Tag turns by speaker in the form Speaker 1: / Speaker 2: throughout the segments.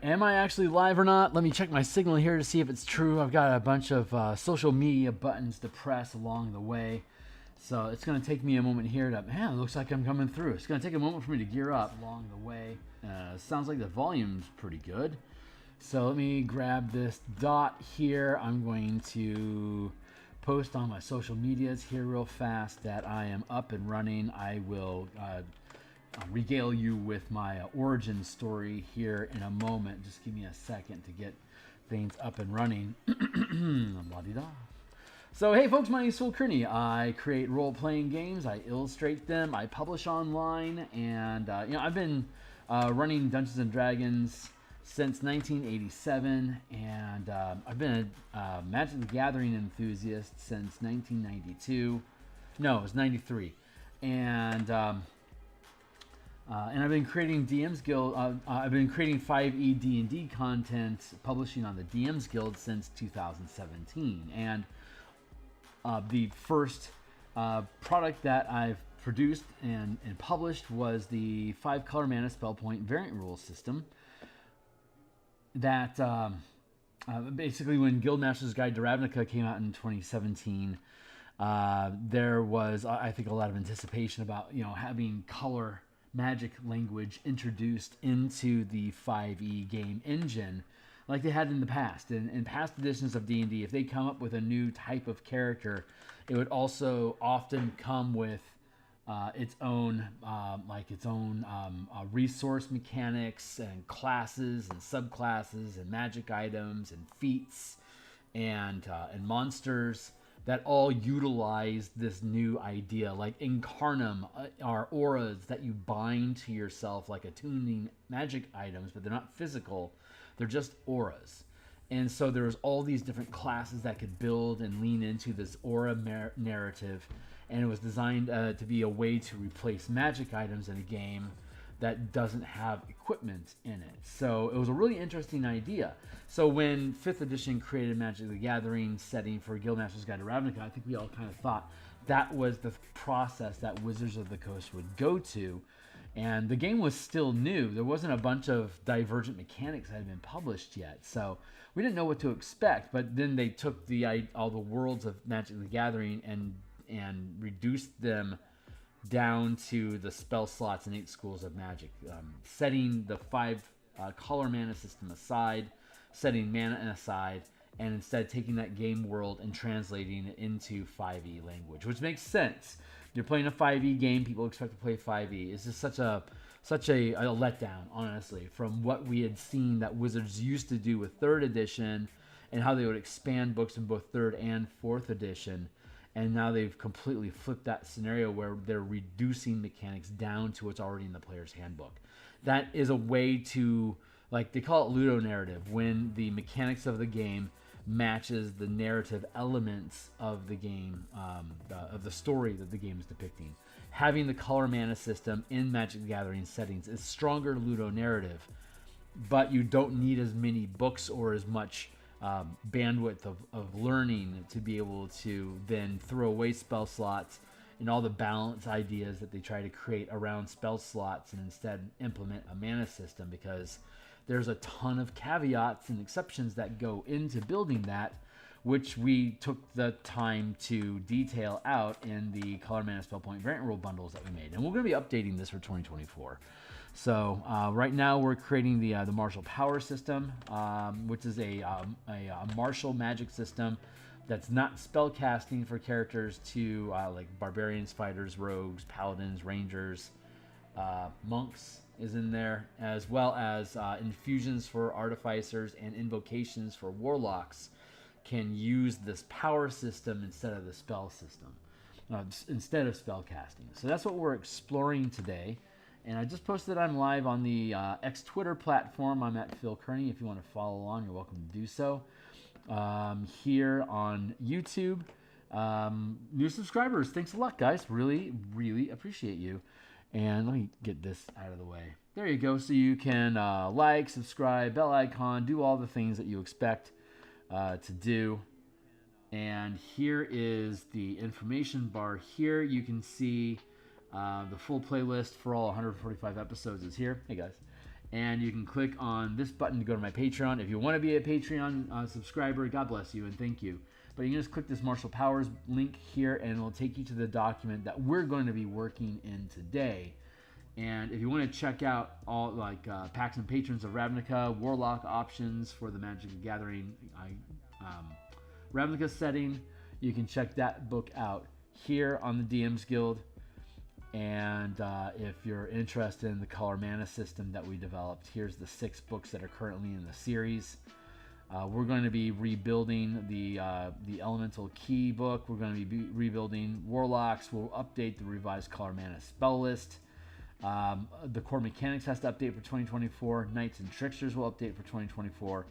Speaker 1: am I actually live or not? Let me check my signal here to see if it's true. I've got a bunch of social media buttons to press along the way. So it's going to take me a moment here to, man, it looks like I'm coming through. It's going to take a moment for me to gear up along the way. Sounds like the volume's pretty good. So let me grab this dot here. I'm going to post on my social medias here real fast that I am up and running. I will regale you with my origin story here in a moment. Just give me a second to get things up and running. La-di-da. So hey folks, my name is Phil Kearney. I create role-playing games, I illustrate them, I publish online, and I've been running Dungeons and Dragons since 1987, and I've been a Magic the Gathering enthusiast since 1992. No, it was 93. And I've been creating DMsGuild. I've been creating 5e D&D content, publishing on the DMsGuild since 2017. And the first product that I've produced and published was the 5-color mana spell point variant rule system. That basically, when Guildmaster's Guide to Ravnica came out in 2017, there was, I think, a lot of anticipation about having color magic language introduced into the 5e game engine like they had in the past. In past editions of D&D, if they come up with a new type of character, it would also often come with its own resource mechanics and classes and subclasses and magic items and feats and monsters that all utilize this new idea. Like Incarnum are auras that you bind to yourself like attuning magic items, but they're not physical. They're just auras. And so there's all these different classes that could build and lean into this aura narrative. And it was designed to be a way to replace magic items in a game that doesn't have equipment in it. So it was a really interesting idea. So when 5th edition created Magic the Gathering setting for Guildmaster's Guide to Ravnica, I think we all kind of thought that was the process that Wizards of the Coast would go to. And the game was still new. There wasn't a bunch of divergent mechanics that had been published yet. So we didn't know what to expect. But then they took all the worlds of Magic the Gathering and reduced them down to the spell slots and 8 schools of magic, setting the 5 color mana system aside, setting mana aside, and instead taking that game world and translating it into 5e language, which makes sense. You're playing a 5e game, people expect to play 5e. It's just such a letdown, honestly, from what we had seen that Wizards used to do with 3rd edition and how they would expand books in both 3rd and 4th edition. And now they've completely flipped that scenario where they're reducing mechanics down to what's already in the player's handbook. That is a way to, like, they call it ludonarrative, when the mechanics of the game matches the narrative elements of the game, of the story that the game is depicting. Having the color mana system in Magic the Gathering settings is stronger ludonarrative, but you don't need as many books or as much bandwidth of learning to be able to then throw away spell slots and all the balance ideas that they try to create around spell slots and instead implement a mana system, because there's a ton of caveats and exceptions that go into building that, which we took the time to detail out in the color mana spell point variant rule bundles that we made. And we're going to be updating this for 2024. So right now we're creating the martial power system, which is a martial magic system that's not spell casting for characters to like barbarians, fighters, rogues, paladins, rangers, monks is in there, as well as infusions for artificers and invocations for warlocks can use this power system instead of the spell system, instead of spell casting. So that's what we're exploring today. And I just posted I'm live on the X Twitter platform. I'm at Phil Kearney. If you want to follow along, you're welcome to do so. Here on YouTube, new subscribers. Thanks a lot, guys. Really, really appreciate you. And let me get this out of the way. There you go. So you can like, subscribe, bell icon, do all the things that you expect to do. And here is the information bar. Here you can see the full playlist for all 145 episodes is here. Hey, guys. And you can click on this button to go to my Patreon. If you want to be a Patreon subscriber, God bless you and thank you. But you can just click this Martial Powers link here and it'll take you to the document that we're going to be working in today. And if you want to check out all like Pacts and Patrons of Ravnica, Warlock options for the Magic the Gathering Ravnica setting, you can check that book out here on the DMs Guild. And if you're interested in the color mana system that we developed, here's the 6 books that are currently in the series. We're going to be rebuilding the Elemental Key book. We're going to be rebuilding Warlocks. We'll update the revised color mana spell list. The core mechanics has to update for 2024. Knights and Tricksters will update for 2024.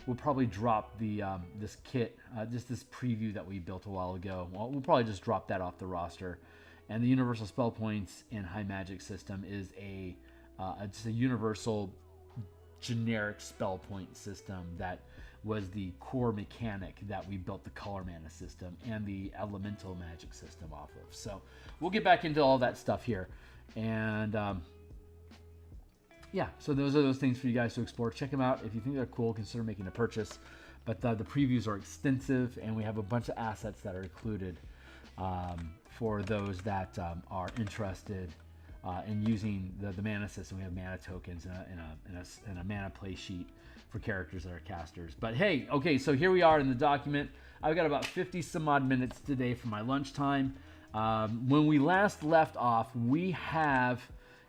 Speaker 1: We'll probably drop the this kit, just this preview that we built a while ago. We'll probably just drop that off the roster. And the Universal Spell Points and High Magic system is just a universal generic spell point system that was the core mechanic that we built the color mana system and the elemental magic system off of. So we'll get back into all that stuff here. And yeah, so those are those things for you guys to explore. Check them out. If you think they're cool, consider making a purchase. But the previews are extensive, and we have a bunch of assets that are included for those that are interested in using the mana system. We have mana tokens and a mana play sheet for characters that are casters. But hey, okay, so here we are in the document. I've got about 50 some odd minutes today for my lunchtime. When we last left off, we have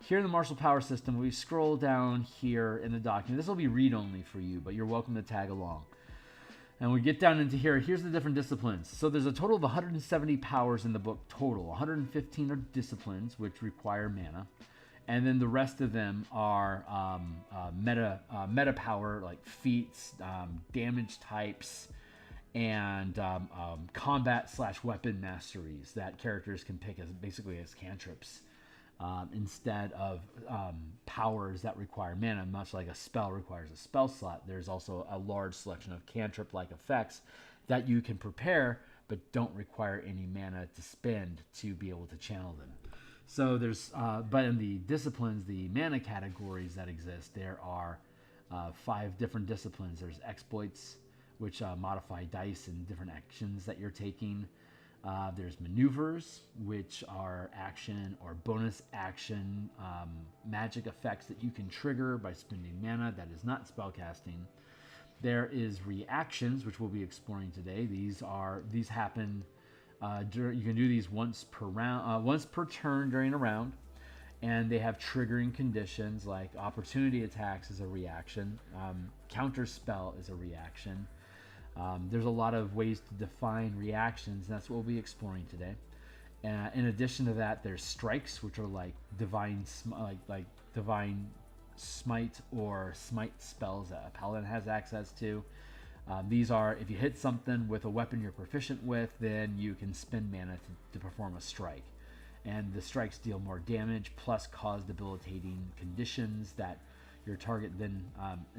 Speaker 1: here in the Martial Power System, we scroll down here in the document. This will be read-only for you, but you're welcome to tag along. And we get down into here. Here's the different disciplines. So there's a total of 170 powers in the book total. 115 are disciplines, which require mana. And then the rest of them are meta power, like feats, damage types, and combat/weapon masteries that characters can pick as basically as cantrips. Instead of powers that require mana, much like a spell requires a spell slot, there's also a large selection of cantrip-like effects that you can prepare, but don't require any mana to spend to be able to channel them. So there's, but in the disciplines, the mana categories that exist, there are 5 different disciplines. There's exploits, which modify dice and different actions that you're taking. There's maneuvers, which are action or bonus action magic effects that you can trigger by spending mana. That is not spellcasting. There is reactions, which we'll be exploring today. These happen. You can do these once per round, once per turn during a round, and they have triggering conditions like opportunity attacks is a reaction, counter spell is a reaction. There's a lot of ways to define reactions, and that's what we'll be exploring today. In addition to that, there's strikes, which are like divine smite or smite spells that a paladin has access to. These are, if you hit something with a weapon you're proficient with, then you can spend mana to perform a strike. And the strikes deal more damage, plus cause debilitating conditions that your target then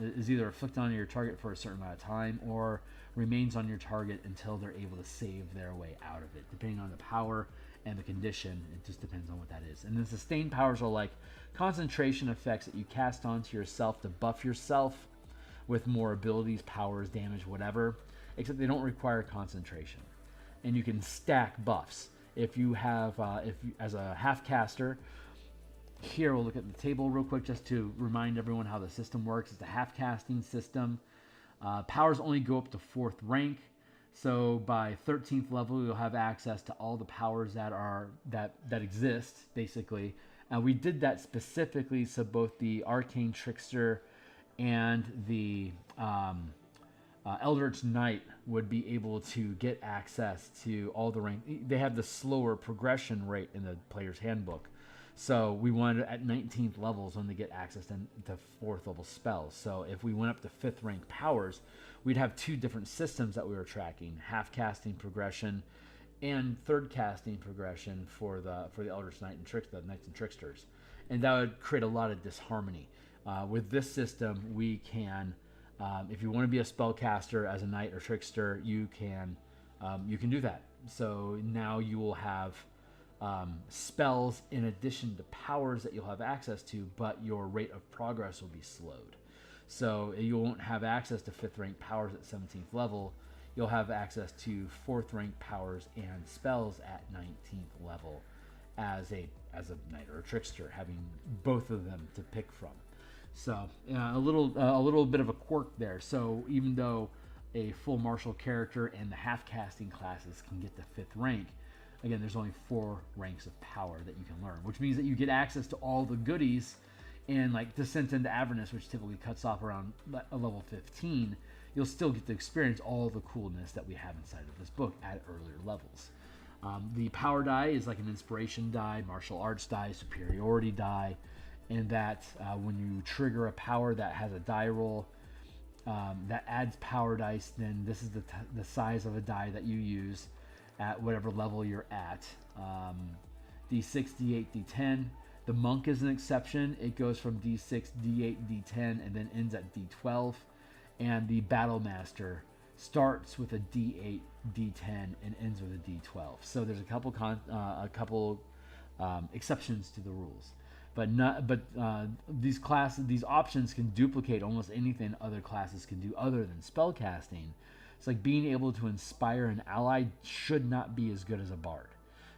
Speaker 1: is either inflicted on your target for a certain amount of time or remains on your target until they're able to save their way out of it. Depending on the power and the condition, it just depends on what that is. And then sustained powers are like concentration effects that you cast onto yourself to buff yourself with more abilities, powers, damage, whatever, except they don't require concentration. And you can stack buffs. If you have, as a half caster, here we'll look at the table real quick just to remind everyone how the system works. It's a half casting system. Powers only go up to 4th rank. So by 13th level, you'll have access to all the powers that exist, basically. And we did that specifically so both the Arcane Trickster and the Eldritch Knight would be able to get access to all the rank. They have the slower progression rate in the player's handbook. So we wanted at 19th levels when they get access to 4th level spells. So if we went up to 5th rank powers, we'd have 2 different systems that we were tracking: half casting progression and third casting progression for the Eldritch Knight and the Knights and Tricksters, and that would create a lot of disharmony. With this system, we can, if you want to be a spellcaster as a Knight or Trickster, you can do that. So now you will have spells in addition to powers that you'll have access to, but your rate of progress will be slowed. So you won't have access to 5th rank powers at 17th level. You'll have access to 4th rank powers and spells at 19th level as a knight or a trickster, having both of them to pick from. So a little bit of a quirk there. So even though a full martial character and the half casting classes can get to 5th rank, again, there's only 4 ranks of power that you can learn, which means that you get access to all the goodies. And like Descent into Avernus, which typically cuts off around a level 15, you'll still get to experience all the coolness that we have inside of this book at earlier levels. The power die is like an inspiration die, martial arts die, superiority die, and that when you trigger a power that has a die roll that adds power dice, then this is the size of a die that you use at whatever level you're at. D6, D8, D10. The monk is an exception. It goes from D6, D8, D10, and then ends at D12. And the battle master starts with a D8, D10, and ends with a D12. So there's a couple exceptions to the rules. But these options can duplicate almost anything other classes can do other than spellcasting. It's like being able to inspire an ally should not be as good as a bard.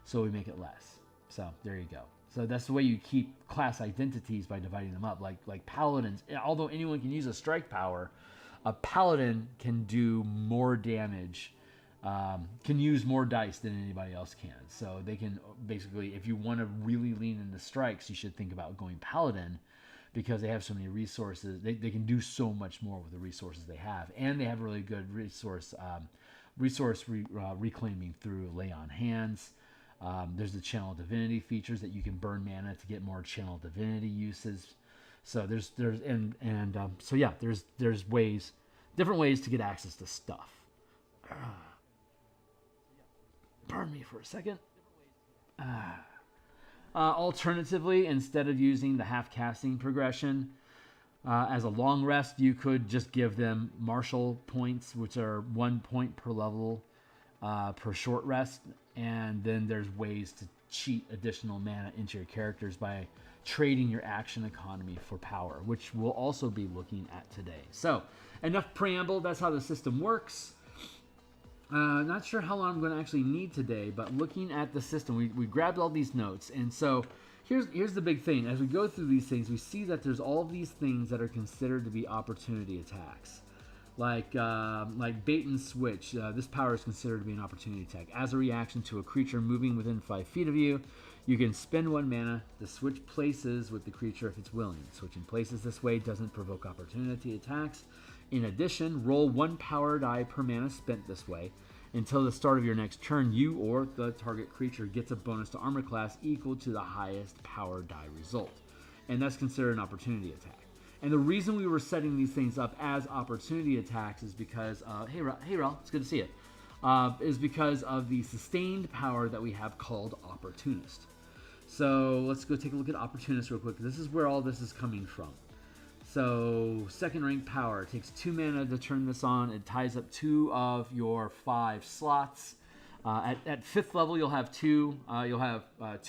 Speaker 1: So we make it less. So there you go. So that's the way you keep class identities, by dividing them up. Like paladins, although anyone can use a strike power, a paladin can do more damage, can use more dice than anybody else can. So they can basically, if you want to really lean into strikes, you should think about going paladin, because they have so many resources. They can do so much more with the resources they have, and they have really good resource reclaiming through lay on hands. There's the channel divinity features that you can burn mana to get more channel divinity uses. So there's ways, different ways to get access to stuff. Pardon me for a second. Alternatively, instead of using the half casting progression as a long rest, you could just give them martial points, which are 1 point per level per short rest. And then there's ways to cheat additional mana into your characters by trading your action economy for power, which we'll also be looking at today. So enough preamble. That's how the system works. Not sure how long I'm going to actually need today, but looking at the system, we grabbed all these notes. And so here's the big thing. As we go through these things, we see that there's all of these things that are considered to be opportunity attacks. Like bait and switch. This power is considered to be an opportunity attack. As a reaction to a creature moving within 5 feet of you, you can spend 1 mana to switch places with the creature if it's willing. Switching places this way doesn't provoke opportunity attacks. In addition, roll 1 power die per mana spent this way. Until the start of your next turn, you or the target creature gets a bonus to armor class equal to the highest power die result. And that's considered an opportunity attack. And the reason we were setting these things up as opportunity attacks is because, hey Rel, it's good to see you, is because of the sustained power that we have called Opportunist. So let's go take a look at Opportunist real quick. This is where all this is coming from. So 2nd rank power, it takes 2 mana to turn this on. It ties up 2 of your 5 slots. At 5th level, you'll have 2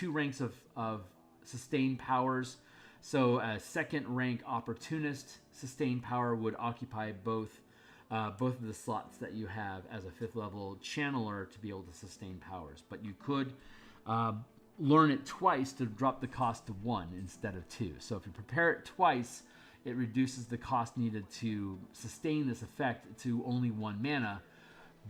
Speaker 1: ranks of sustained powers. So a 2nd rank Opportunist sustained power would occupy both of the slots that you have as a 5th level channeler to be able to sustain powers. But you could learn it twice to drop the cost to 1 instead of 2. So if you prepare it twice, it reduces the cost needed to sustain this effect to only 1 mana,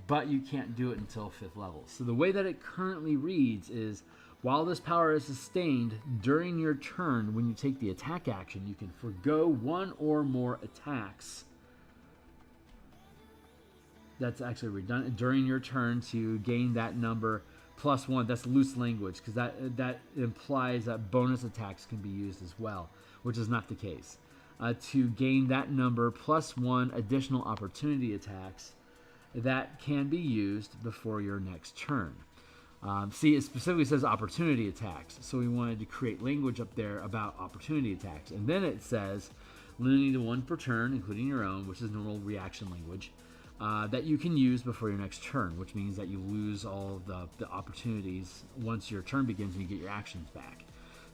Speaker 1: but you can't do it until 5th level. So the way that it currently reads is, while this power is sustained during your turn, when you take the attack action, you can forgo 1 or more attacks. That's actually redundant. During your turn to gain that number plus 1. That's loose language, because that implies that bonus attacks can be used as well, which is not the case. To gain that number plus 1 additional opportunity attacks that can be used before your next turn. See, it specifically says opportunity attacks, so we wanted to create language up there about opportunity attacks. And then it says limiting to 1 per turn, including your own, which is normal reaction language. that you can use before your next turn, which means that you lose all the opportunities once your turn begins and you get your actions back.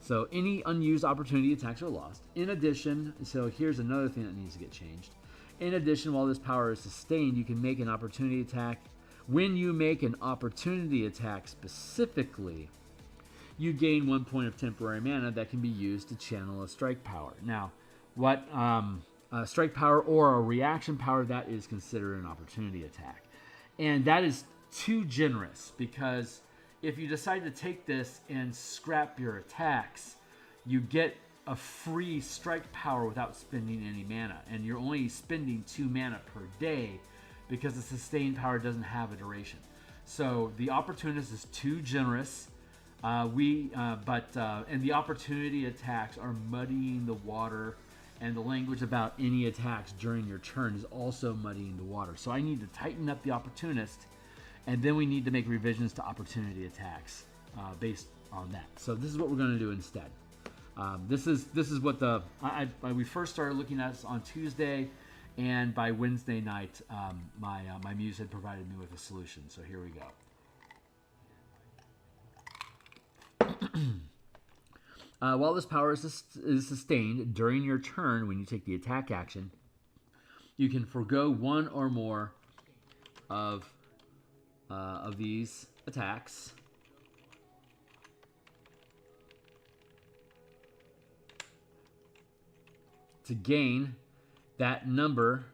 Speaker 1: So any unused opportunity attacks are lost. In addition, so here's another thing that needs to get changed. In addition, while this power is sustained, you can make an opportunity attack. When you make an opportunity attack specifically, you gain 1 point of temporary mana that can be used to channel a strike power. Now, what a strike power or a reaction power, that is considered an opportunity attack. And that is too generous, because if you decide to take this and scrap your attacks, you get a free strike power without spending any mana, and you're only spending 2 mana per day because the sustained power doesn't have a duration. So the opportunist is too generous. And the opportunity attacks are muddying the water, and the language about any attacks during your turn is also muddying the water. So I need to tighten up the opportunist, and then we need to make revisions to opportunity attacks based on that. So this is what we're going to do instead. This is what we first started looking at this on Tuesday, and by Wednesday night, my muse had provided me with a solution. So here we go. While this power is sustained during your turn, when you take the attack action, you can forego one or more of these attacks to gain that number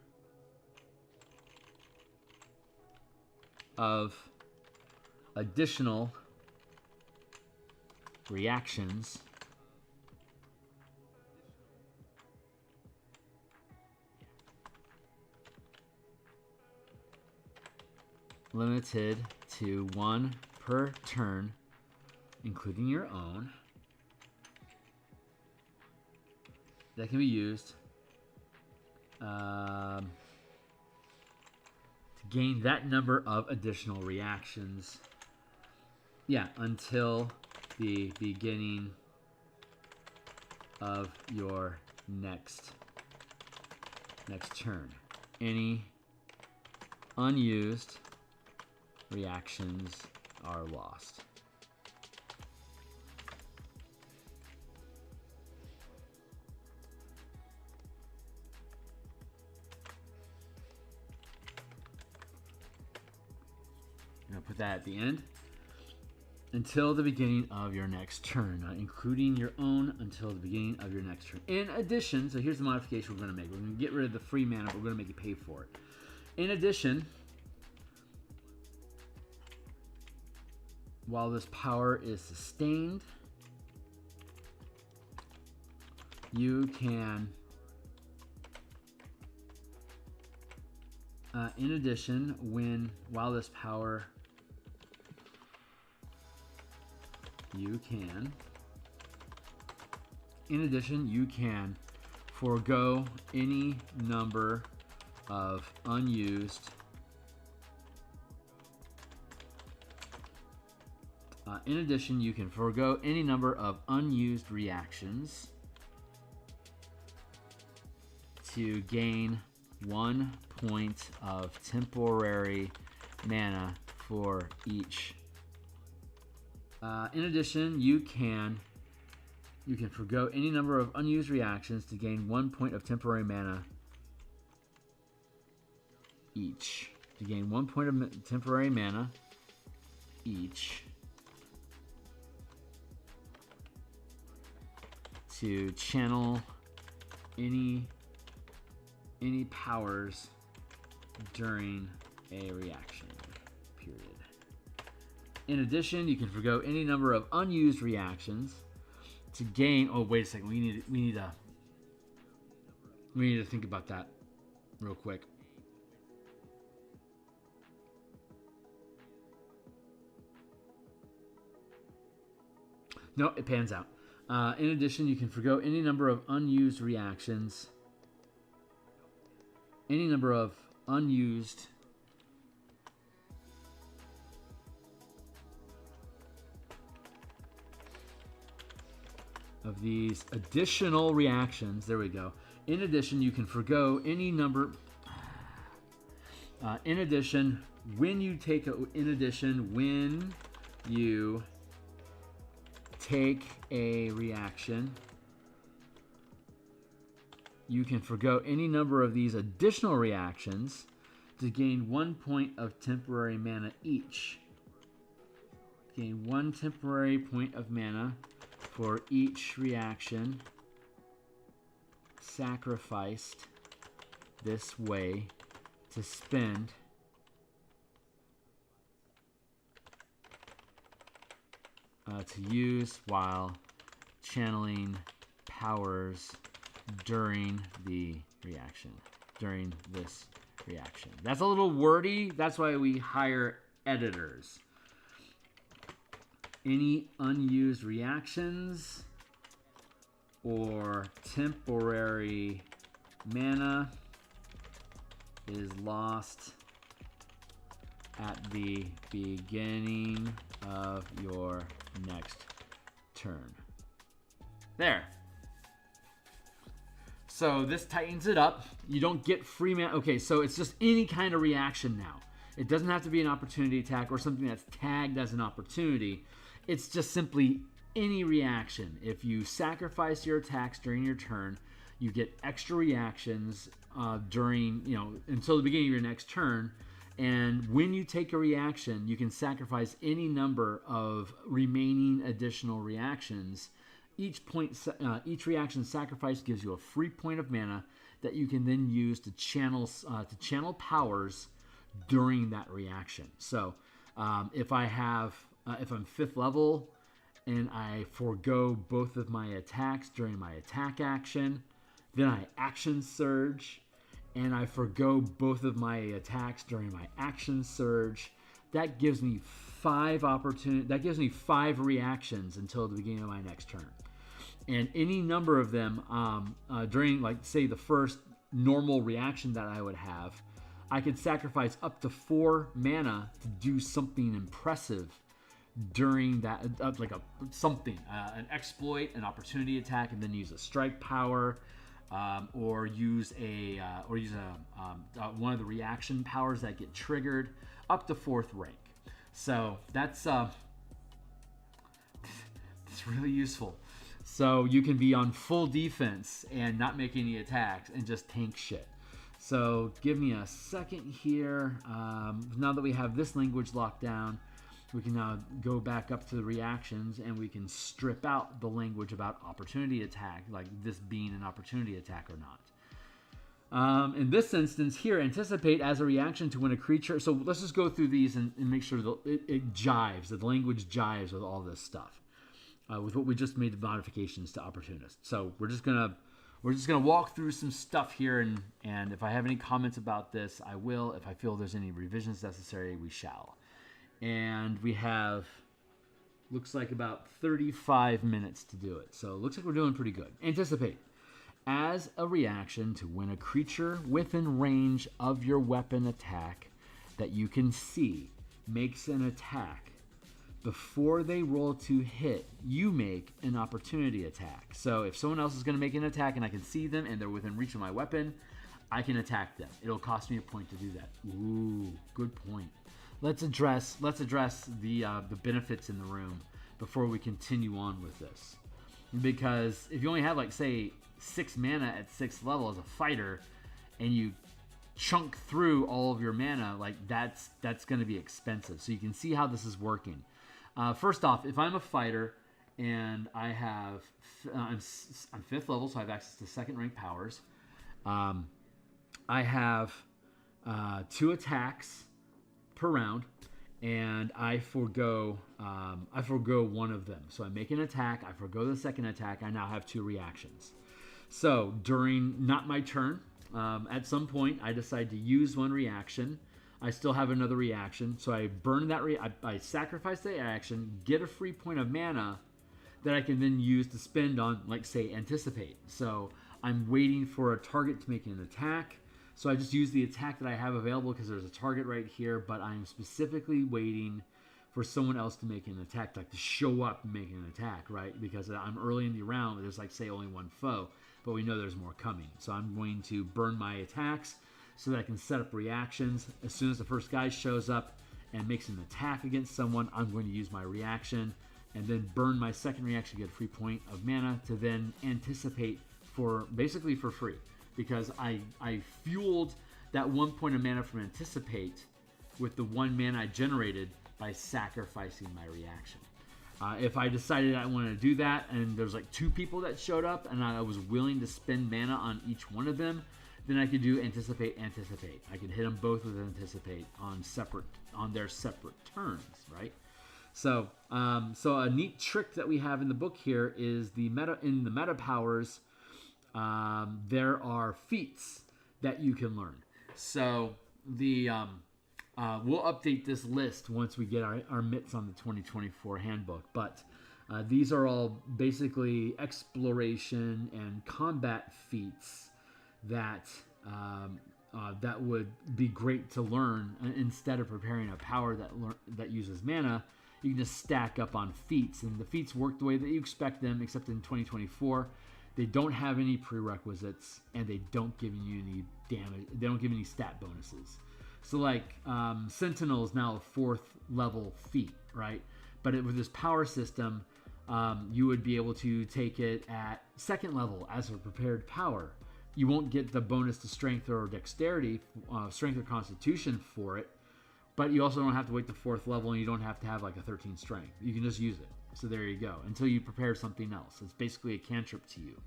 Speaker 1: of additional reactions limited to 1 per turn, including your own, that can be used to gain that number of additional reactions. Yeah, until the beginning of your next turn. Any unused reactions are lost. I'm going to put that at the end. Until the beginning of your next turn, including your own until the beginning of your next turn. In addition, so here's the modification we're going to make. We're going to get rid of the free mana, but we're going to make you pay for it. In addition, while this power is sustained, you can, in addition, while this power, you can forego any number of unused reactions to gain 1 point of temporary mana for each. In addition, you can forgo any number of unused reactions to gain 1 point of temporary mana each. To gain 1 point of temporary mana each. To channel any powers during a reaction period. In addition, you can forgo any number of unused reactions to gain. Oh, wait a second. We need to think about that real quick. No, it pans out. In addition, you can forgo any number of unused reactions. Any number of unused of these additional reactions. There we go. In addition, you can forgo any number In addition, when you take a reaction, you can forgo any number of these additional reactions to gain 1 point of temporary mana each. Gain 1 temporary point of mana for each reaction sacrificed this way to spend to use while channeling powers during the reaction, during this reaction. That's a little wordy. That's why we hire editors. Any unused reactions or temporary mana is lost at the beginning of your next turn. There. So this tightens it up. You don't get free mana. Okay, so it's just any kind of reaction now. It doesn't have to be an opportunity attack or something that's tagged as an opportunity. It's just simply any reaction. If you sacrifice your attacks during your turn, you get extra reactions during, until the beginning of your next turn. And when you take a reaction, you can sacrifice any number of remaining additional reactions. Each reaction sacrifice gives you a free point of mana that you can then use to channel powers during that reaction. So if I'm 5th level and I forego both of my attacks during my attack action, then I action surge, and I forgo both of my attacks during my action surge. That gives me 5 reactions until the beginning of my next turn. And any number of them during, like, say, the first normal reaction that I would have, I could sacrifice up to 4 mana to do something impressive during that, an exploit, an opportunity attack, and then use a strike power, or use one of the reaction powers that get triggered up to 4th rank. So that's really useful. So you can be on full defense and not make any attacks and just tank shit. So give me a second here. Now that we have this language locked down, we can now go back up to the reactions and we can strip out the language about opportunity attack, like this being an opportunity attack or not. In this instance here, anticipate as a reaction to when a creature... So let's just go through these and make sure that it jives, that the language jives with all this stuff. With what we just made the modifications to opportunist. So we're just gonna walk through some stuff here, and if I have any comments about this, I will. If I feel there's any revisions necessary, we shall. And we have, looks like about 35 minutes to do it. So it looks like we're doing pretty good. Anticipate. As a reaction to when a creature within range of your weapon attack that you can see makes an attack, before they roll to hit, you make an opportunity attack. So if someone else is going to make an attack and I can see them and they're within reach of my weapon, I can attack them. It'll cost me a point to do that. Ooh, good point. Let's address the benefits in the room before we continue on with this. Because if you only have, like, say, 6 mana at 6th level as a fighter, and you chunk through all of your mana, like, that's going to be expensive. So you can see how this is working. First off, if I'm a fighter and I have, I'm 5th level, so I have access to 2nd rank powers. I have 2 attacks per round, and I forgo one of them. So I make an attack, I forgo the 2nd attack, I now have 2 reactions. So during not my turn, at some point I decide to use 1 reaction. I still have another reaction, so I burn that. I sacrifice the action, get a free point of mana that I can then use to spend on, like, say, anticipate. So I'm waiting for a target to make an attack. So I just use the attack that I have available because there's a target right here, but I'm specifically waiting for someone else to make an attack, like to show up and make an attack, right? Because I'm early in the round, but there's, like, say, only 1 foe, but we know there's more coming. So I'm going to burn my attacks, so that I can set up reactions. As soon as the first guy shows up and makes an attack against someone, I'm going to use my reaction and then burn my second reaction, get a free point of mana to then anticipate for basically for free, because I fueled that 1 point of mana from anticipate with the 1 mana I generated by sacrificing my reaction. If I decided I wanted to do that and there's like 2 people that showed up and I was willing to spend mana on each one of them, then I could do anticipate. I could hit them both with anticipate on their separate turns, right? So a neat trick that we have in the book here is in the meta powers, there are feats that you can learn. So we'll update this list once we get our mitts on the 2024 handbook. But these are all basically exploration and combat feats that that would be great to learn. Instead of preparing a power that uses mana, you can just stack up on feats, and the feats work the way that you expect them, except in 2024 they don't have any prerequisites and they don't give you any damage. They don't give any stat bonuses. So like Sentinel is now a 4th level feat, right? But with this power system, you would be able to take it at 2nd level as a prepared power. You won't get the bonus to strength or dexterity, strength or constitution for it, but you also don't have to wait to 4th level, and you don't have to have like a 13 strength. You can just use it. So there you go, until you prepare something else. It's basically a cantrip to you.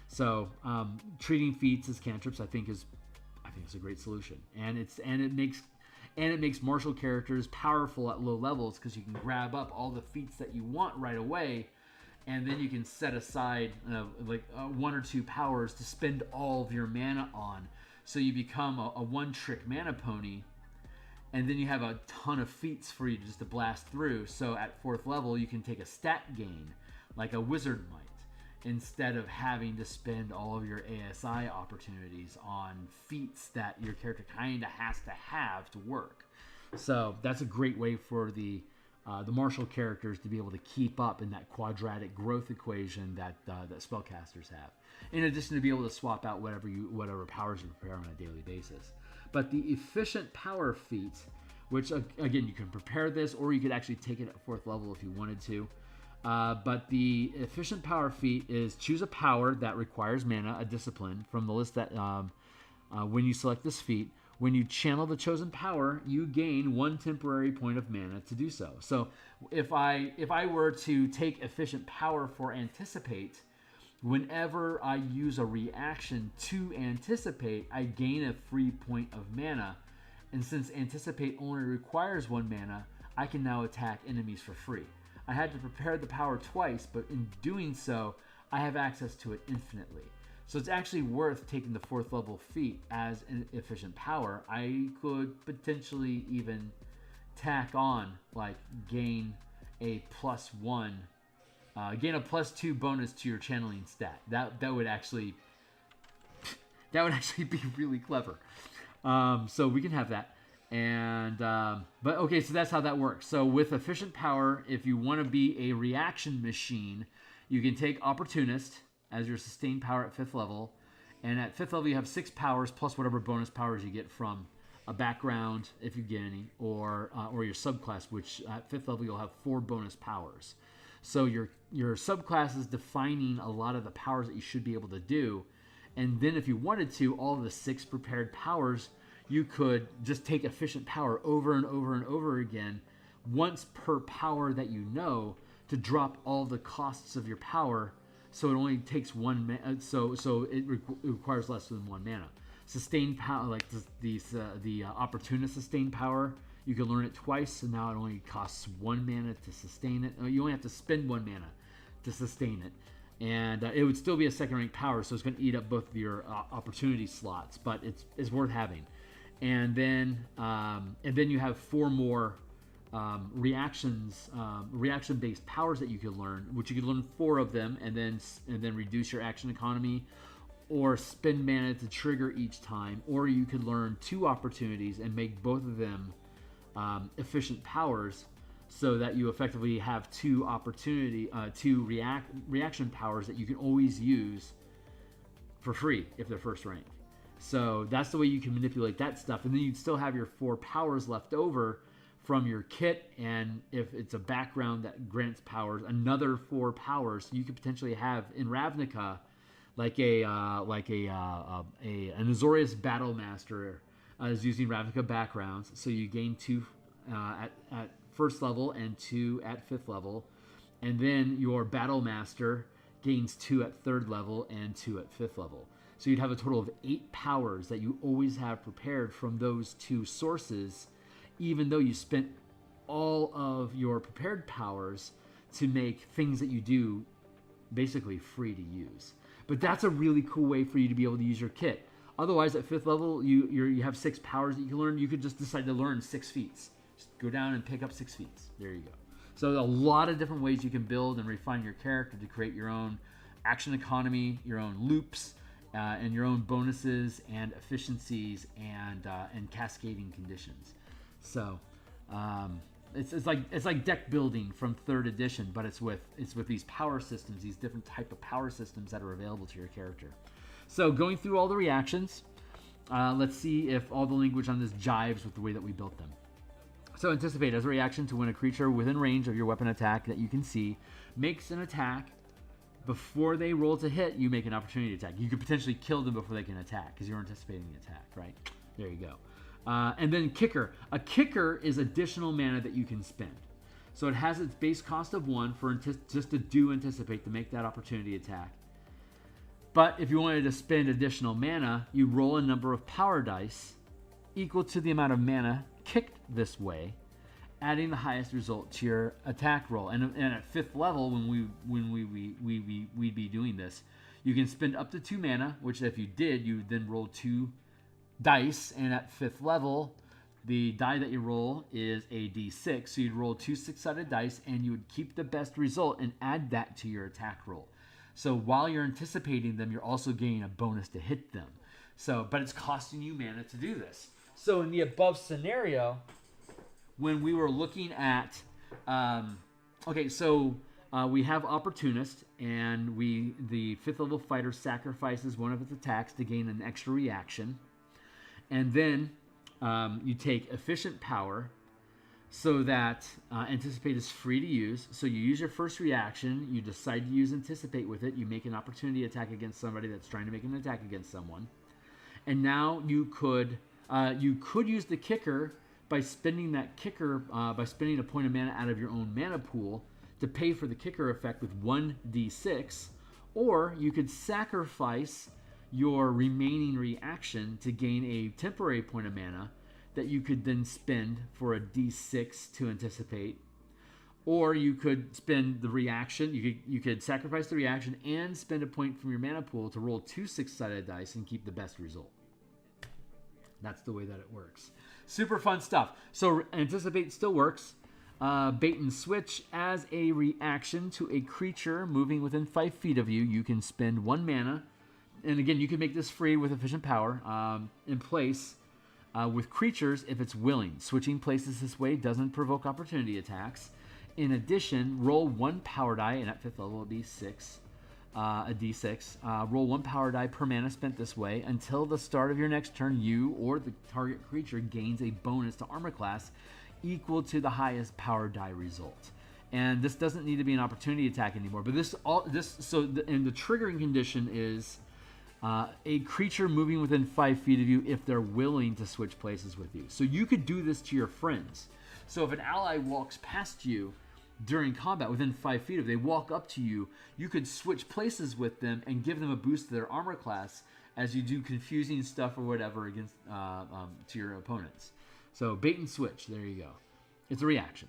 Speaker 1: So treating feats as cantrips, I think it's a great solution, and it makes martial characters powerful at low levels, because you can grab up all the feats that you want right away, and then you can set aside 1 or 2 powers to spend all of your mana on. So you become a one-trick mana pony, and then you have a ton of feats for you just to blast through. So at 4th level, you can take a stat gain, like a wizard might, instead of having to spend all of your ASI opportunities on feats that your character kind of has to have to work. So that's a great way for the martial characters to be able to keep up in that quadratic growth equation that spellcasters have, in addition to be able to swap out whatever powers you prepare on a daily basis. But the efficient power feat, which again, you can prepare this, or you could actually take it at 4th level if you wanted to. But the efficient power feat is choose a power that requires mana, a discipline, from the list that when you select this feat, when you channel the chosen power, you gain 1 temporary point of mana to do so. So if I were to take efficient power for anticipate, whenever I use a reaction to anticipate, I gain a free point of mana. And since anticipate only requires 1 mana, I can now attack enemies for free. I had to prepare the power twice, but in doing so, I have access to it infinitely. So it's actually worth taking the 4th level feat as an efficient power. I could potentially even tack on, like, gain a +1, gain a +2 bonus to your channeling stat. That would actually be really clever. So we can have that. And but okay, so that's how that works. So with efficient power, if you want to be a reaction machine, you can take Opportunist as your sustained power at 5th level, and at 5th level you have 6 powers plus whatever bonus powers you get from a background, if you get any, or your subclass, which at 5th level you'll have 4 bonus powers. So your subclass is defining a lot of the powers that you should be able to do, and then if you wanted to, all of the 6 prepared powers, you could just take efficient power over and over and over again, once per power that you know, to drop all the costs of your power, so it only takes 1 mana. So it requires less than 1 mana. Sustained power, like the Opportunist sustained power, you can learn it twice, so now it only costs 1 mana to sustain it. You only have to spend 1 mana to sustain it. And it would still be a 2nd rank power, so it's going to eat up both of your opportunity slots, but it's worth having. And then you have 4 more reaction-based powers that you can learn, which you can learn 4 of them, and then reduce your action economy, or spend mana to trigger each time, or you could learn 2 opportunities and make both of them efficient powers, so that you effectively have 2 reaction powers that you can always use for free if they're 1st rank. So that's the way you can manipulate that stuff. And then you'd still have your 4 powers left over from your kit. And if it's a background that grants powers, another 4 powers. So you could potentially have in Ravnica an Azorius Battlemaster is using Ravnica backgrounds. So you gain 2 at first level and 2 at 5th level. And then your Battlemaster gains 2 at 3rd level and 2 at 5th level. So you'd have a total of 8 powers that you always have prepared from those 2 sources, even though you spent all of your prepared powers to make things that you do basically free to use. But that's a really cool way for you to be able to use your kit. Otherwise, at 5th level, you have 6 powers that you can learn. You could just decide to learn 6 feats. Just go down and pick up 6 feats. There you go. So a lot of different ways you can build and refine your character to create your own action economy, your own loops, and your own bonuses and efficiencies and cascading conditions. So it's like deck building from 3rd edition, but it's with these power systems, these different type of power systems that are available to your character. So going through all the reactions, let's see if all the language on this jives with the way that we built them. So anticipate, as a reaction to when a creature within range of your weapon attack that you can see makes an attack. Before they roll to hit, you make an opportunity attack. You could potentially kill them before they can attack because you're anticipating the attack, right? There you go. And then kicker. A kicker is additional mana that you can spend. So it has its base cost of 1 for just to do anticipate to make that opportunity attack. But if you wanted to spend additional mana, you roll a number of power dice equal to the amount of mana kicked this way, adding the highest result to your attack roll. And at 5th level, when we'd be doing this, you can spend up to 2 mana, which if you did, you would then roll 2 dice. And at 5th level, the die that you roll is a d6. So you'd roll 2 6-sided dice, and you would keep the best result and add that to your attack roll. So while you're anticipating them, you're also getting a bonus to hit them. So, but it's costing you mana to do this. So in the above scenario, when we were looking at, we have Opportunist, and the 5th level fighter sacrifices one of its attacks to gain an extra reaction. And then you take Efficient Power so that Anticipate is free to use. So you use your first reaction, you decide to use Anticipate with it, you make an opportunity attack against somebody that's trying to make an attack against someone. And now you could use the kicker by spending that kicker, by spending a point of mana out of your own mana pool to pay for the kicker effect with 1d6, or you could sacrifice your remaining reaction to gain a temporary point of mana that you could then spend for a d6 to anticipate, or you could spend the reaction. You could sacrifice the reaction and spend a point from your mana pool to roll 2 6-sided dice and keep the best result. That's the way that it works. Super fun stuff. So Anticipate still works. Bait and Switch. As a reaction to a creature moving within 5 feet of you, you can spend 1 mana. And again, you can make this free with Efficient Power in place with creatures if it's willing. Switching places this way doesn't provoke opportunity attacks. In addition, roll 1 power die, and at 5th level it'll be 6. A d6. Roll 1 power die per mana spent this way. Until the start of your next turn, you or the target creature gains a bonus to armor class equal to the highest power die result. And this doesn't need to be an opportunity attack anymore. But the triggering condition is a creature moving within 5 feet of you if they're willing to switch places with you. So you could do this to your friends. So if an ally walks past you during combat within 5 feet, if they walk up to you, you could switch places with them and give them a boost to their armor class as you do confusing stuff or whatever against to your opponents. So bait and switch, there you go. It's a reaction.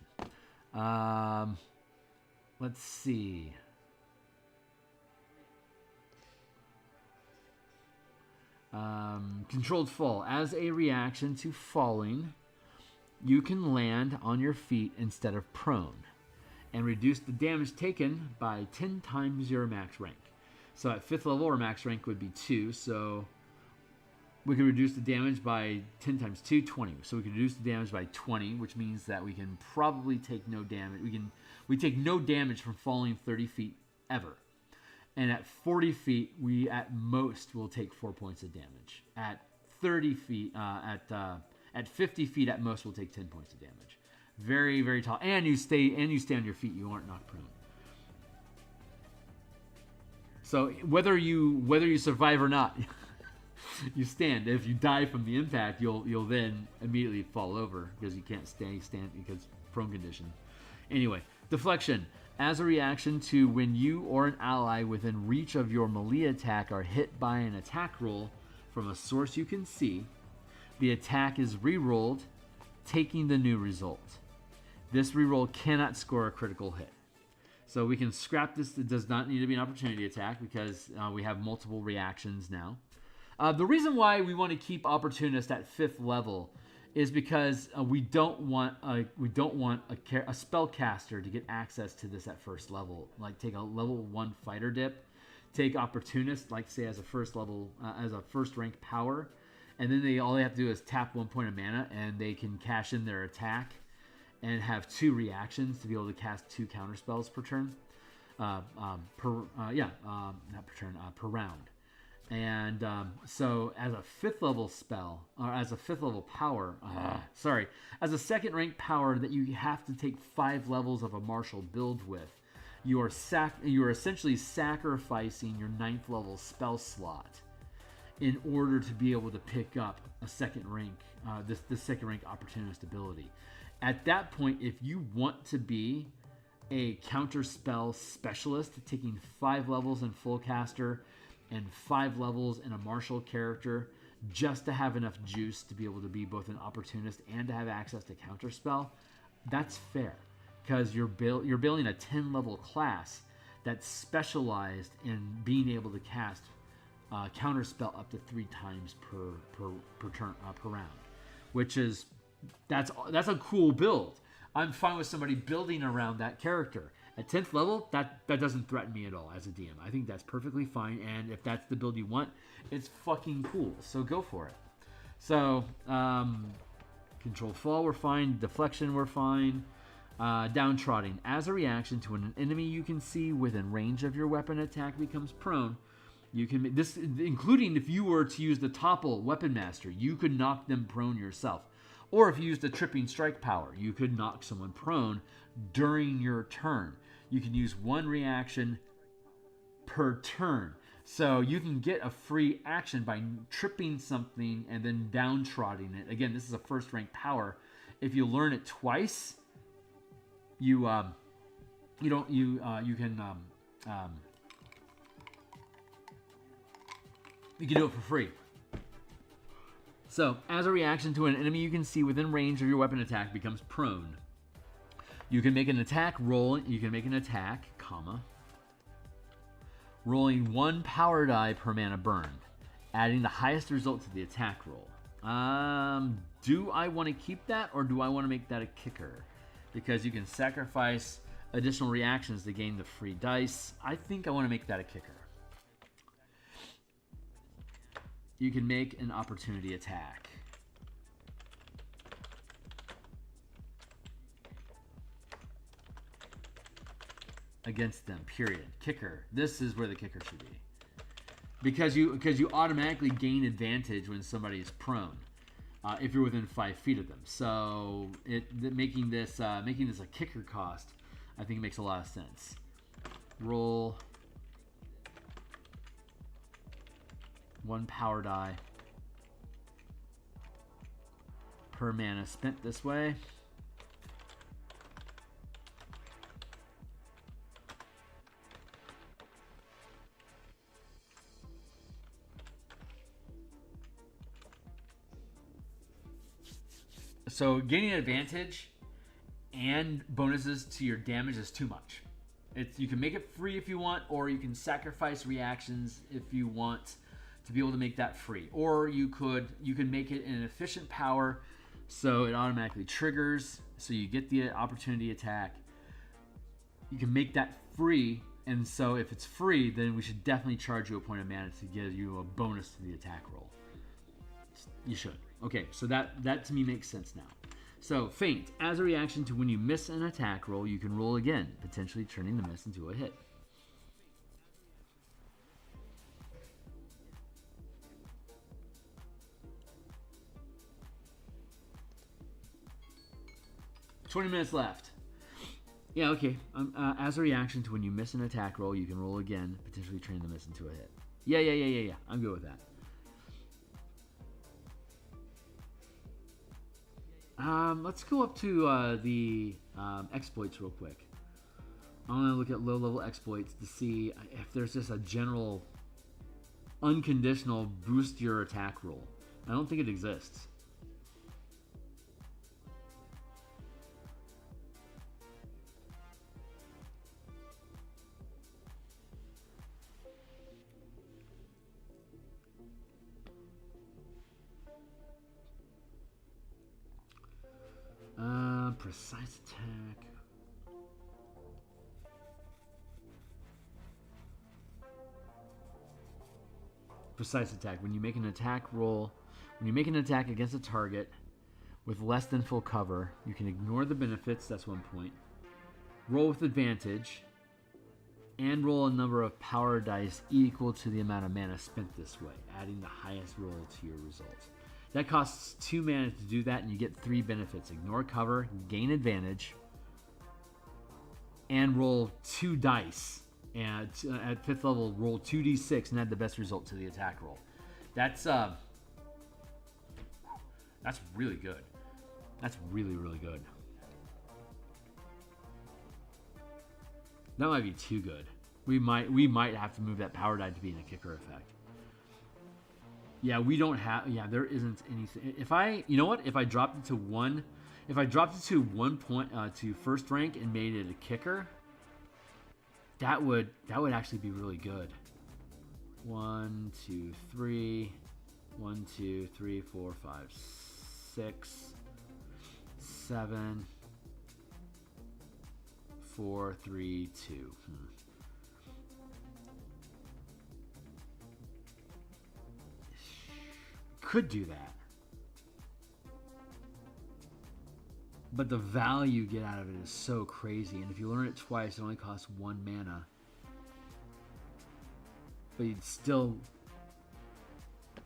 Speaker 1: Let's see. Controlled fall. As a reaction to falling, you can land on your feet instead of prone and reduce the damage taken by 10 times your max rank. So at 5th level, our max rank would be 2. So we can reduce the damage by 10 times 2, 20. So we can reduce the damage by 20, which means that we can probably take no damage. We take no damage from falling 30 feet ever. And at 40 feet, we at most will take 4 points of damage. At 30 feet, at 50 feet at most, we'll take 10 points of damage. Very, very tall. And you stay on your feet. You aren't knocked prone. So whether you survive or not, you stand. If you die from the impact, you'll then immediately fall over because you can't stand because prone condition. Anyway, deflection. As a reaction to when you or an ally within reach of your melee attack are hit by an attack roll from a source you can see, the attack is re-rolled, taking the new result. This reroll cannot score a critical hit. So we can scrap this. It does not need to be an opportunity attack because we have multiple reactions now. The reason why we want to keep opportunist at 5th level is because we don't want a spellcaster to get access to this at 1st level. Like take a level 1 fighter dip, take opportunist, like say as a 1st level, as a 1st rank power, and then all they have to do is tap 1 point of mana and they can cash in their attack and have 2 reactions to be able to cast 2 counter spells per turn, per round. And so as a 5th level spell, or as a 5th level power, as a 2nd rank power that you have to take 5 levels of a martial build with, you are essentially sacrificing your 9th level spell slot in order to be able to pick up a 2nd rank, this 2nd rank opportunist ability. At that point, if you want to be a counter spell specialist, taking 5 levels in full caster and 5 levels in a martial character just to have enough juice to be able to be both an opportunist and to have access to counter spell, that's fair because you're building a 10 level class that's specialized in being able to cast counter spell up to 3 times per turn per round, which is that's a cool build. I'm fine with somebody building around that character. At 10th level, that doesn't threaten me at all as a DM. I think that's perfectly fine, and if that's the build you want, it's fucking cool. So go for it. So, control fall, we're fine. Deflection, we're fine. Downtrodden. As a reaction to when an enemy you can see within range of your weapon attack becomes prone, you can this, including if you were to use the topple weapon master, you could knock them prone yourself. Or if you used a tripping strike power, you could knock someone prone during your turn. You can use 1 reaction per turn. So you can get a free action by tripping something and then downtrodden it. Again, this is a 1st rank power. If you learn it twice, you can do it for free. So, as a reaction to an enemy you can see within range of your weapon attack becomes prone, you can make an attack roll. You can make an attack, rolling 1 power die per mana burned, adding the highest result to the attack roll. Do I want to keep that, or do I want to make that a kicker? Because you can sacrifice additional reactions to gain the free dice. I think I want to make that a kicker. You can make an opportunity attack. Against them, period. Kicker. This is where the kicker should be. Because you automatically gain advantage when somebody is prone. If you're within 5 feet of them. So making this a kicker cost, I think it makes a lot of sense. Roll 1 power die per mana spent this way. So gaining advantage and bonuses to your damage is too much. You can make it free if you want, or you can sacrifice reactions if you want to be able to make that free. Or you can make it an efficient power so it automatically triggers, so you get the opportunity attack. You can make that free, and so if it's free, then we should definitely charge you a point of mana to give you a bonus to the attack roll. You should. Okay, so that to me makes sense now. So, feint. As a reaction to when you miss an attack roll, you can roll again, potentially turning the miss into a hit. 20 minutes left. Yeah, okay. As a reaction to when you miss an attack roll, you can roll again, potentially turning the miss into a hit. Yeah. I'm good with that. Let's go up to the exploits real quick. I want to look at low-level exploits to see if there's just a general unconditional boost your attack roll. I don't think it exists. Precise attack. Precise attack. When you make an attack roll, when you make an attack against a target with less than full cover, you can ignore the benefits, that's 1 point. Roll with advantage, and roll a number of power dice equal to the amount of mana spent this way, adding the highest roll to your result. That costs 2 mana to do that, and you get 3 benefits. Ignore cover, gain advantage, and roll 2 dice. And at 5th level, roll 2d6 and add the best result to the attack roll. That's really good. That's really, really good. That might be too good. We might have to move that power die to be in a kicker effect. Yeah, we don't have. Yeah, there isn't anything. If I dropped it to 1, if I dropped it to 1 point to first rank and made it a kicker, that would actually be really good. 1, 2, 3, 1, 2, 3, 4, 5, 6, 7, 4, 3, 2. Could do that, but the value you get out of it is so crazy. And if you learn it twice, it only costs 1 mana, but you'd still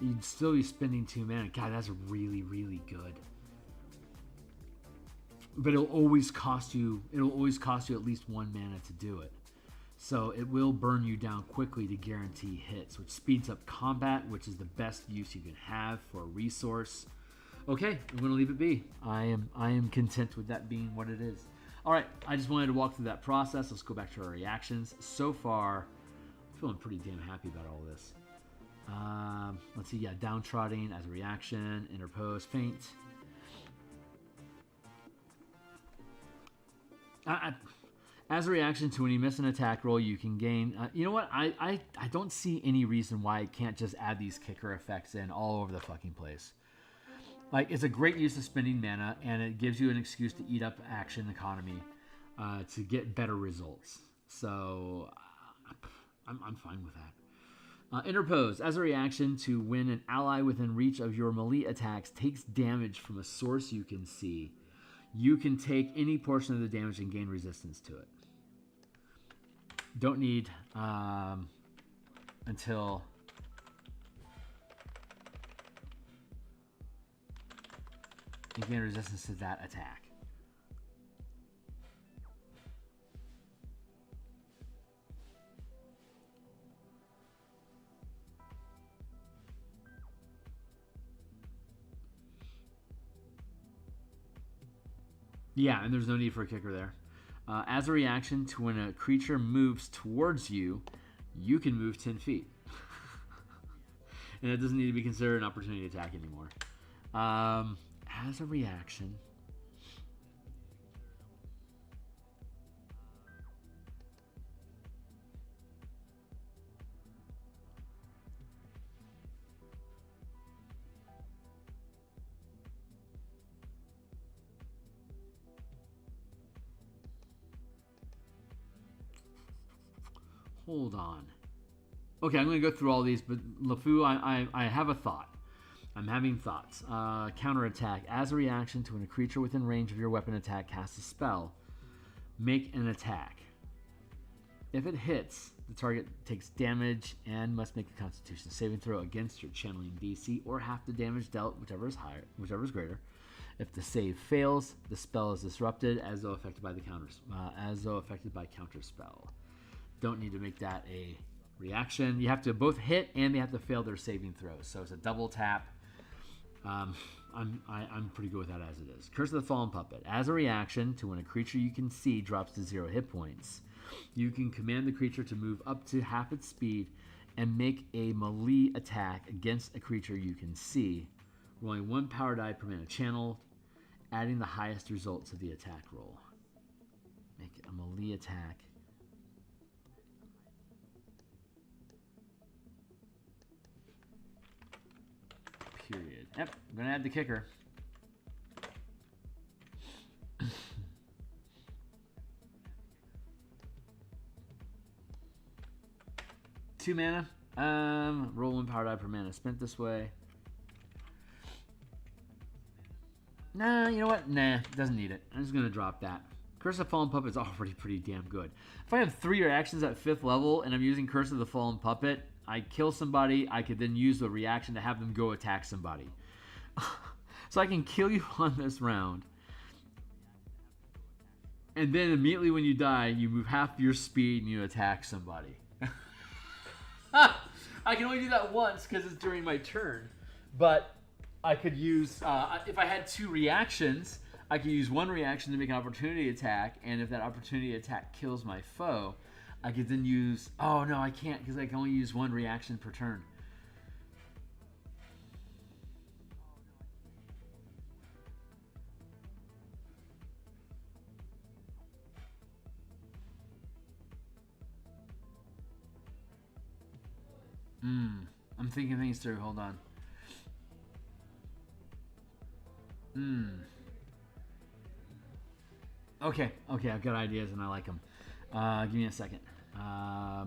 Speaker 1: be spending 2 mana. God, that's really, really good. But it'll always cost you at least 1 mana to do it. So it will burn you down quickly to guarantee hits, which speeds up combat, which is the best use you can have for a resource. Okay, I'm going to leave it be. I am content with that being what it is. All right, I just wanted to walk through that process. Let's go back to our reactions. So far, I'm feeling pretty damn happy about all this. Let's see, yeah, downtrodden as a reaction, interpose, faint. As a reaction to when you miss an attack roll, you can gain... you know what? I don't see any reason why I can't just add these kicker effects in all over the fucking place. Like, it's a great use of spending mana, and it gives you an excuse to eat up action economy to get better results. So, I'm fine with that. Interpose. As a reaction to when an ally within reach of your melee attacks takes damage from a source you can see, you can take any portion of the damage and gain resistance to it. Don't need until you gain resistance to that attack. Yeah, and there's no need for a kicker there. As a reaction to when a creature moves towards you, you can move 10 feet. And it doesn't need to be considered an opportunity attack anymore. As a reaction... Hold on. Okay, I'm going to go through all these, but LeFou, I have a thought. I'm having thoughts. Counterattack. As a reaction to when a creature within range of your weapon attack casts a spell, make an attack. If it hits, the target takes damage and must make a Constitution saving throw against your channeling DC, or half the damage dealt, whichever is greater. If the save fails, the spell is disrupted as though affected by the counter spell. Don't need to make that a reaction. You have to both hit and they have to fail their saving throws. So it's a double tap. I'm pretty good with that as it is. Curse of the Fallen Puppet. As a reaction to when a creature you can see drops to 0 hit points, you can command the creature to move up to half its speed and make a melee attack against a creature you can see, rolling 1 power die per mana channeled, adding the highest result to the attack roll. Make a melee attack. Period. Yep, I'm going to add the kicker. 2 mana. Roll 1 power die per mana spent this way. Nah, you know what? Nah, doesn't need it. I'm just going to drop that. Curse of the Fallen Puppet is already pretty damn good. If I have 3 reactions at 5th level and I'm using Curse of the Fallen Puppet, I kill somebody, I could then use the reaction to have them go attack somebody. So I can kill you on this round. And then immediately when you die, you move half your speed and you attack somebody. I can only do that once because it's during my turn. But I could use, if I had 2 reactions, I could use 1 reaction to make an opportunity attack. And if that opportunity attack kills my foe, I could then use, oh no, I can't because I can only use 1 reaction per turn. I'm thinking things through. Hold on. Okay, I've got ideas and I like them. Give me a second. I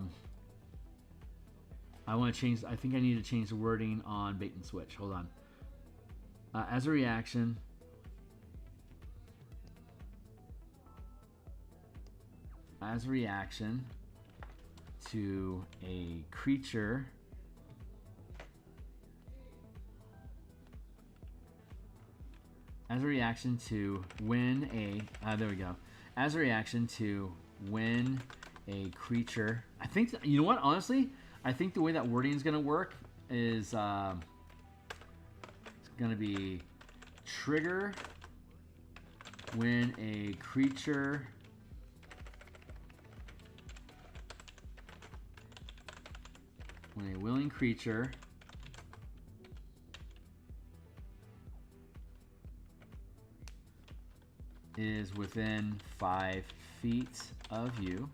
Speaker 1: want to change. I think I need to change the wording on bait and switch. Hold on. As a reaction. As a reaction to a creature. As a reaction to when a, there we go. As a reaction to when a creature, I think, you know what, honestly, I think the way that wording is going to work is, it's going to be trigger when a creature when a willing creature is within 5 feet of you.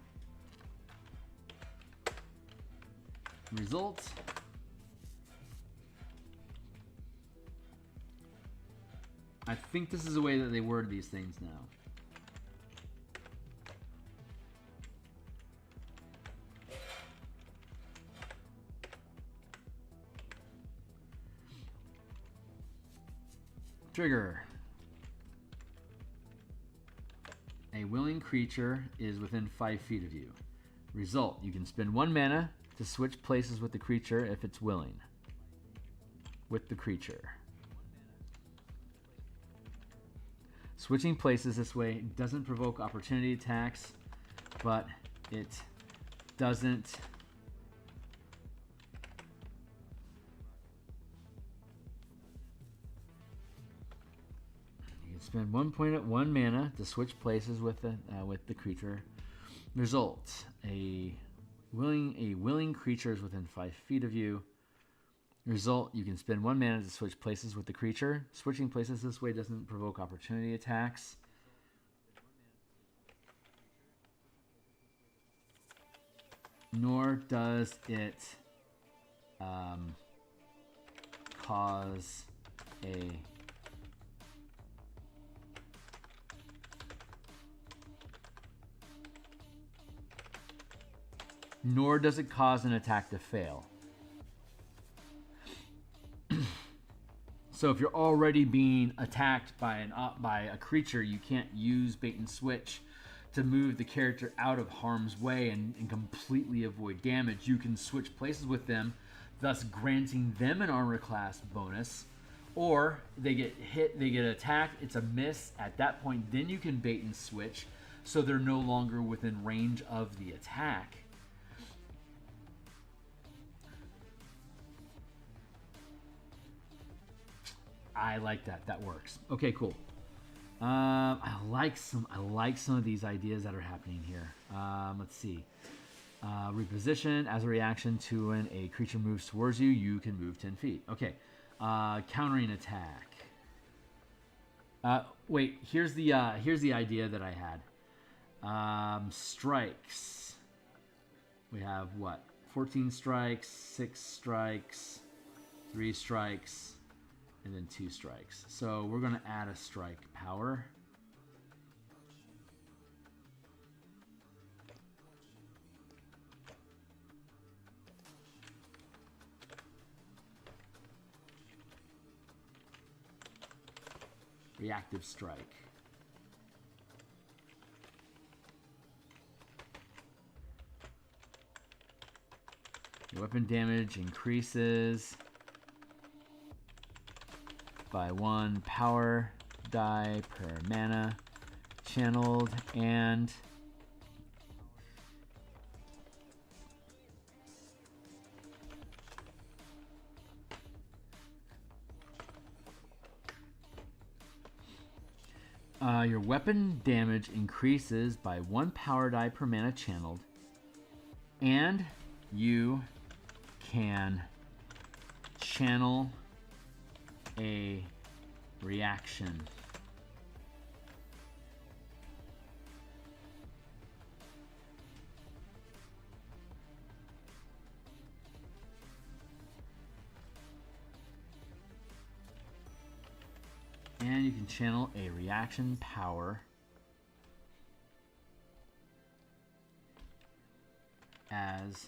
Speaker 1: Result. I think this is the way that they word these things now. Trigger. A willing creature is within 5 feet of you. Result, you can spend 1 mana to switch places with the creature if it's willing. With the creature. Switching places this way doesn't provoke opportunity attacks, but it doesn't spend 1 mana to switch places with the creature. Result: a willing creature is within 5 feet of you. Result: you can spend 1 mana to switch places with the creature. Switching places this way doesn't provoke opportunity attacks. Nor does it cause a nor does it cause an attack to fail. So if you're already being attacked by a creature, you can't use bait and switch to move the character out of harm's way and completely avoid damage. You can switch places with them, thus granting them an armor class bonus, Or they get hit, they get attacked, it's a miss. At that point, then you can bait and switch, so they're no longer within range of the attack. I like that. That works. Okay, cool. I like some of these ideas that are happening here. Let's see. Reposition. As a reaction to when a creature moves towards you, you can move 10 feet. Okay. Countering attack. Wait. Here's the idea that I had. Strikes. We have what? 14 strikes, 6 strikes, 3 strikes, and then 2 strikes. So we're going to add a strike power. Reactive strike. Your weapon damage increases by 1 power die per mana channeled, and your weapon damage increases by 1 power die per mana channeled, and you can channel a reaction. And you can channel a reaction power as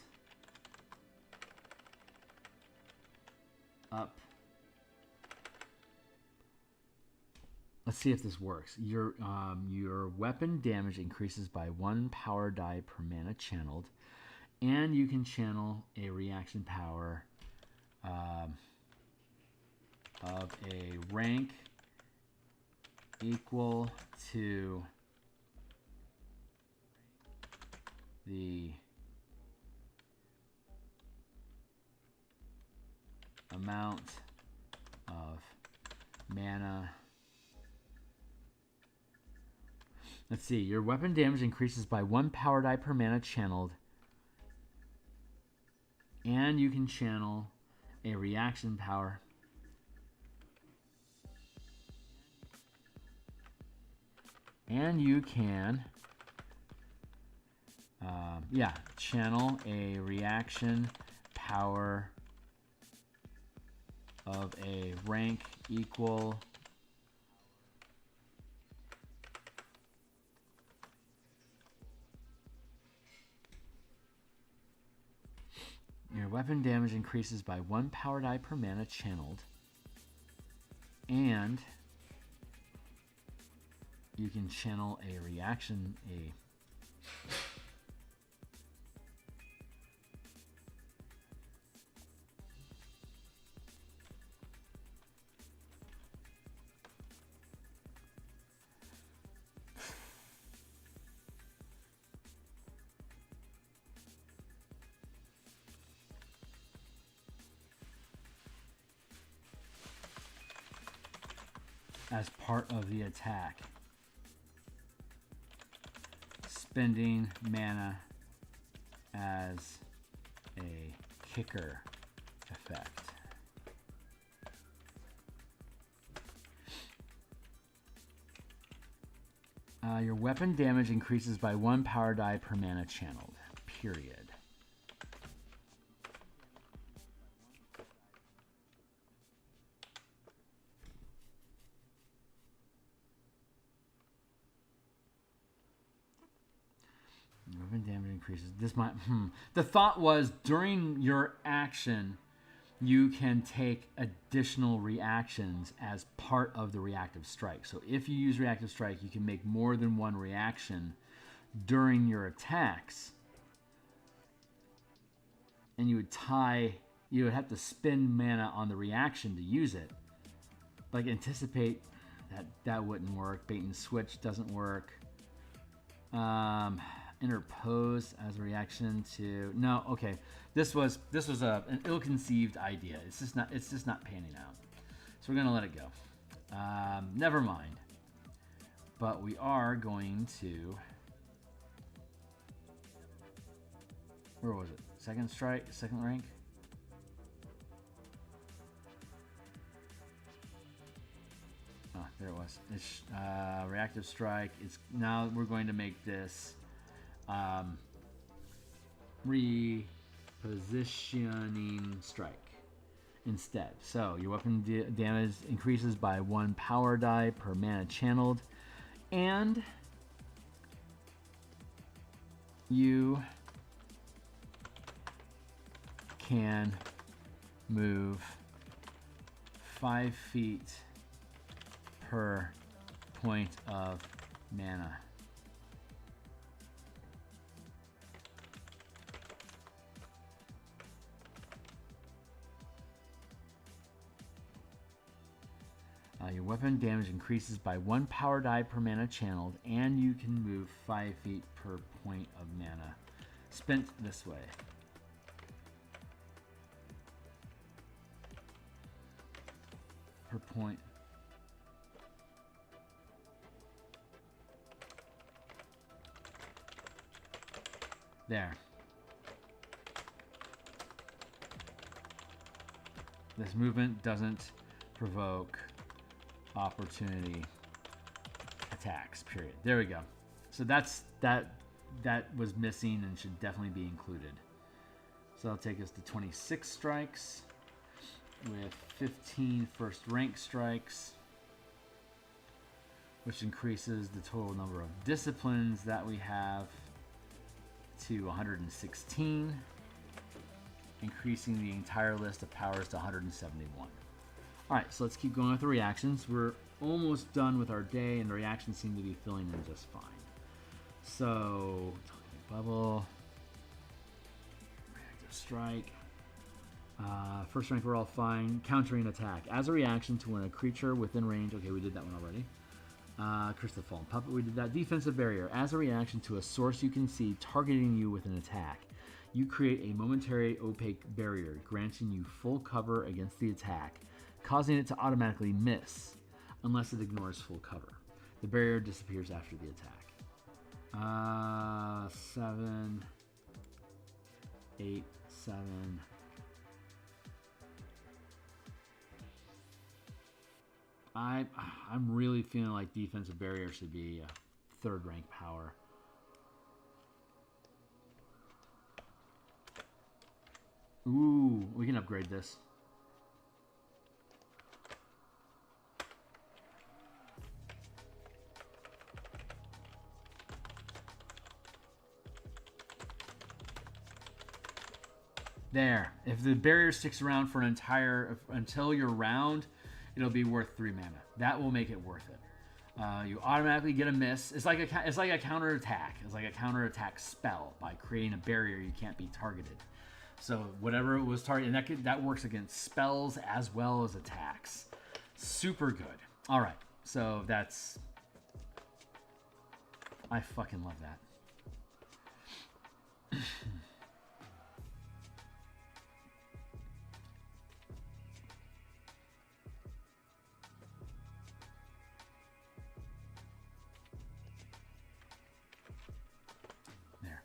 Speaker 1: up. Let's see if this works. Your weapon damage increases by 1 power die per mana channeled, and you can channel a reaction power of a rank equal to the amount of mana. Let's see. Your weapon damage increases by 1 power die per mana channeled, and you can channel a reaction power and you can channel a reaction power of a rank equal your weapon damage increases by 1 power die per mana channeled, and you can channel a reaction, as part of the attack. Spending mana as a kicker effect. Your weapon damage increases by 1 power die per mana channeled. Period. Weapon damage increases. This might. The thought was during your action, you can take additional reactions as part of the reactive strike. So if you use reactive strike, you can make more than one reaction during your attacks, and you would have to spend mana on the reaction to use it. like anticipate that wouldn't work. Bait and switch doesn't work. Interpose as a reaction to no. Okay, this was an ill-conceived idea. It's just not panning out. So we're gonna let it go. Never mind. But we are going to. Where was it? Second strike, second rank. Oh, there it was. It's reactive strike. It's now we're going to make this repositioning strike instead. So your weapon damage increases by 1 power die per mana channeled, and you can move 5 feet per point of mana. Your weapon damage increases by 1 power die per mana channeled, and you can move 5 feet per point of mana spent this way. Per point. There. This movement doesn't provoke opportunity attacks, period. There we go. So that was missing and should definitely be included. So that'll take us to 26 strikes with 15 first rank strikes, which increases the total number of disciplines that we have to 116, increasing the entire list of powers to 171. All right, so let's keep going with the reactions. We're almost done with our day, and the reactions seem to be filling in just fine. So, bubble, reactive strike. First rank, we're all fine. Countering attack. As a reaction to when a creature within range. Okay, we did that one already. Curse the Fallen Puppet, we did that. Defensive barrier. As a reaction to a source you can see targeting you with an attack, you create a momentary opaque barrier, granting you full cover against the attack, causing it to automatically miss unless it ignores full cover. The barrier disappears after the attack. 7, 8, 7. I'm really feeling like defensive barrier should be a 3rd rank power. Ooh, we can upgrade this. There. If the barrier sticks around for until your round, it'll be worth 3 mana. That will make it worth it. You automatically get a miss. It's like a counter attack. It's like a counter attack spell by creating a barrier you can't be targeted. So whatever it was targeted, and that works against spells as well as attacks. Super good. All right, so that's. I fucking love that. There.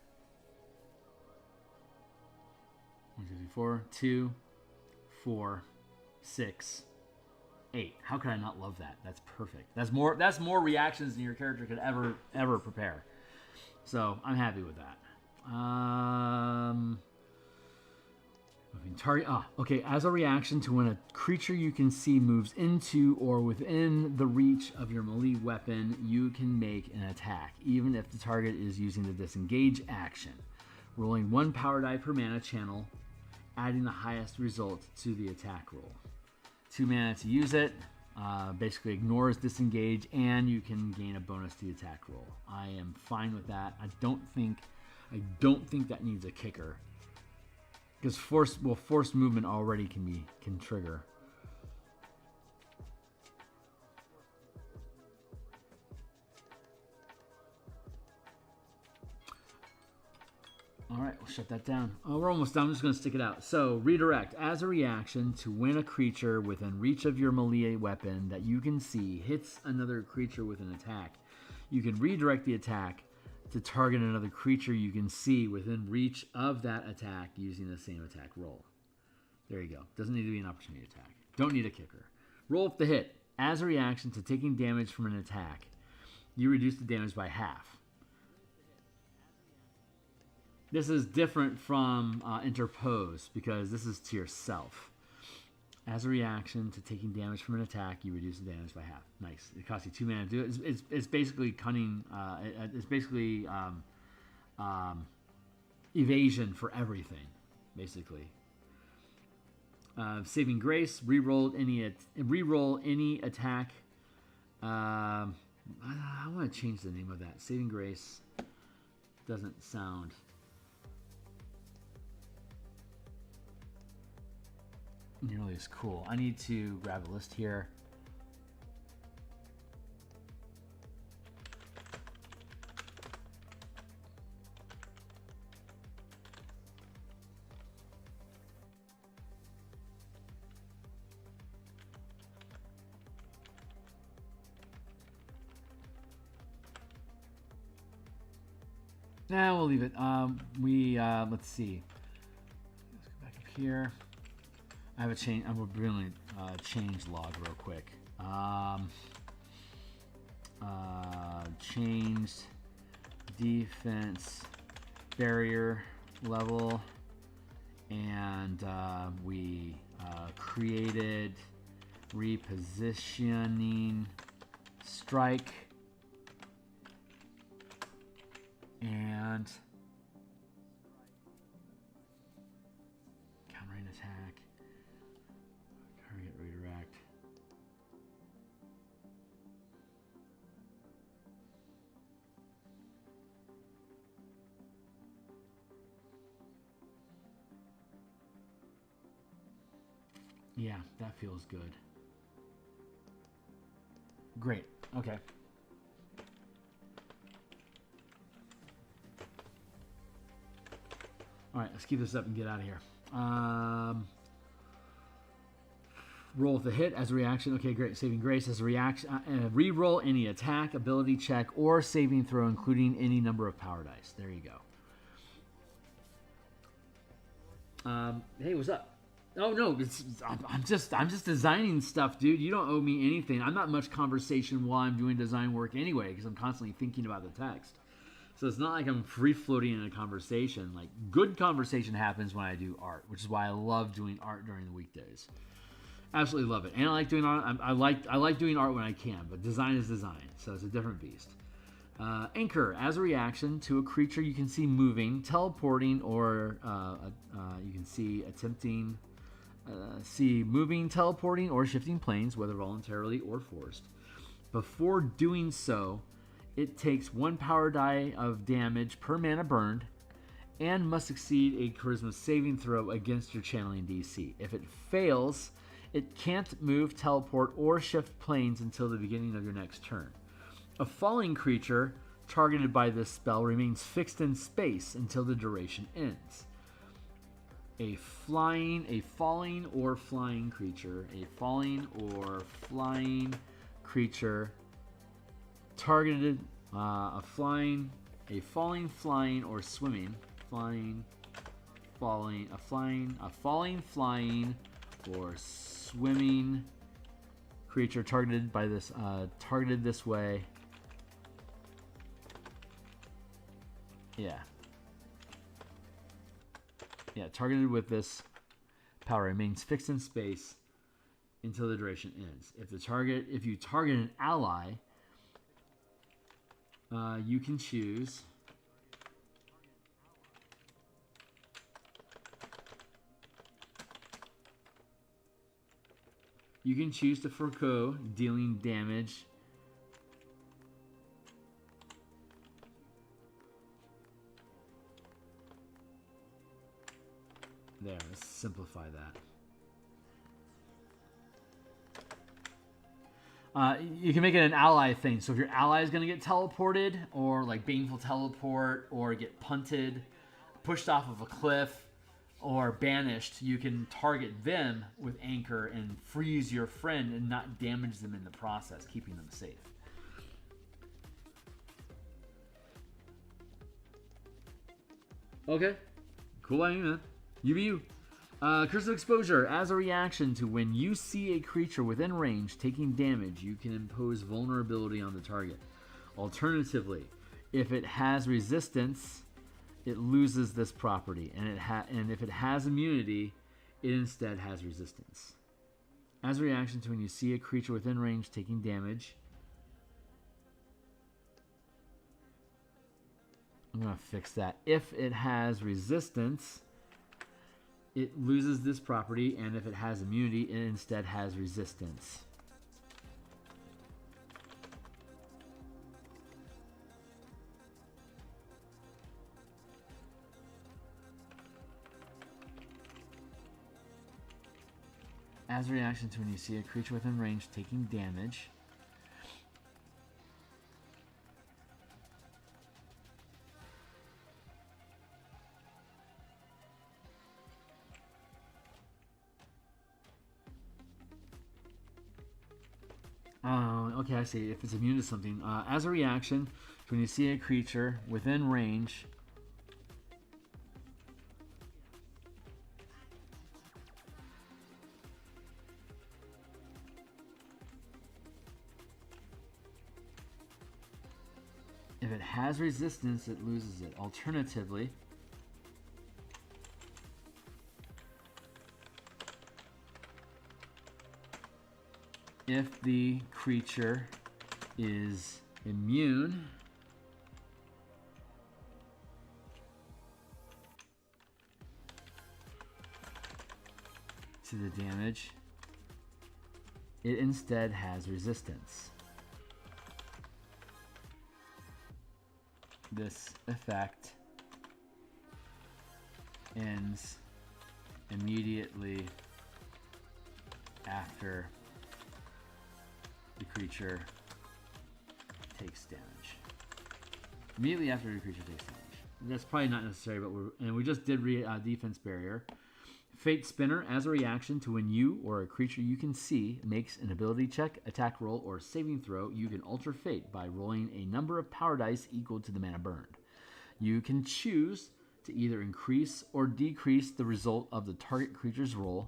Speaker 1: 154, 2, 4, 6, 8. How could I not love that? That's perfect. That's more reactions than your character could ever prepare. So I'm happy with that. Target. Okay. As a reaction to when a creature you can see moves into or within the reach of your melee weapon, you can make an attack, even if the target is using the disengage action. Rolling 1 power die per mana channel, adding the highest result to the attack roll. 2 mana to use it. Basically ignores disengage, and you can gain a bonus to the attack roll. I am fine with that. I don't think that needs a kicker, because forced movement already can trigger. All right, we'll shut that down. Oh, we're almost done. I'm just going to stick it out. So, redirect. As a reaction to when a creature within reach of your melee weapon that you can see hits another creature with an attack, you can redirect the attack to target another creature you can see within reach of that attack using the same attack roll. There you go. Doesn't need to be an opportunity attack. Don't need a kicker. Roll up the hit. As a reaction to taking damage from an attack, you reduce the damage by half. This is different from interpose because this is to yourself. As a reaction to taking damage from an attack, you reduce the damage by half. Nice. It costs you 2 mana to do it. It's basically cunning. It's basically evasion for everything, basically. Saving Grace. Reroll any attack. I want to change the name of that. Saving Grace doesn't sound nearly as cool. I need to grab a list here. Nah, we'll leave it. Let's see. Let's go back up here. I have a change. I'm going to change log real quick. Changed defense barrier level, and we created repositioning strike and countering attack. Target redirect. Yeah, that feels good. Great. Okay. All right, let's keep this up and get out of here. Roll with a hit as a reaction. Okay, great. Saving Grace as a reaction. Reroll any attack, ability check, or saving throw, including any number of power dice. There you go. Hey, what's up? Oh no, I'm just designing stuff, dude. You don't owe me anything. I'm not much conversation while I'm doing design work anyway, because I'm constantly thinking about the text. So it's not like I'm free floating in a conversation. Like, good conversation happens when I do art, which is why I love doing art during the weekdays. Absolutely love it, and I like doing art. I like doing art when I can, but design is design, so it's a different beast. Anchor as a reaction to a creature you can see moving, teleporting, or you can see attempting. See moving, teleporting, or shifting planes, whether voluntarily or forced. Before doing so, it takes 1 power die of damage per mana burned and must succeed a charisma saving throw against your channeling DC. If it fails, it can't move, teleport, or shift planes until the beginning of your next turn. A falling creature targeted by this spell remains fixed in space until the duration ends. A falling or flying creature targeted, a falling, flying, or swimming, flying, flying, or swimming creature targeted by this, targeted this way. Yeah, targeted with this power remains fixed in space until the duration ends. If you target an ally, you can choose to forego dealing damage there. Let's simplify that. You can make it an ally thing. So if your ally is going to get teleported, or like baneful teleport, or get punted, pushed off of a cliff or banished, you can target them with anchor and freeze your friend and not damage them in the process, keeping them safe. Okay. Cool by me, man. You be you. Curse of Exposure. As a reaction to when you see a creature within range taking damage, you can impose vulnerability on the target. Alternatively, if it has resistance, it loses this property, and if it has immunity, it instead has resistance. As a reaction to when you see a creature within range taking damage, I'm going to fix that. If it has resistance, it loses this property, and if it has immunity, it instead has resistance. As a reaction to when you see a creature within range taking damage, okay, I see. If it's immune to something. As a reaction to when you see a creature within range if it has resistance, it loses it. Alternatively, if the creature is immune to the damage, it instead has resistance. This effect ends immediately after the creature takes damage. Immediately after the creature takes damage. That's probably not necessary, but we just did defense barrier. Fate Spinner. As a reaction to when you or a creature you can see makes an ability check, attack roll, or saving throw, you can alter fate by rolling a number of power dice equal to the mana burned. You can choose to either increase or decrease the result of the target creature's roll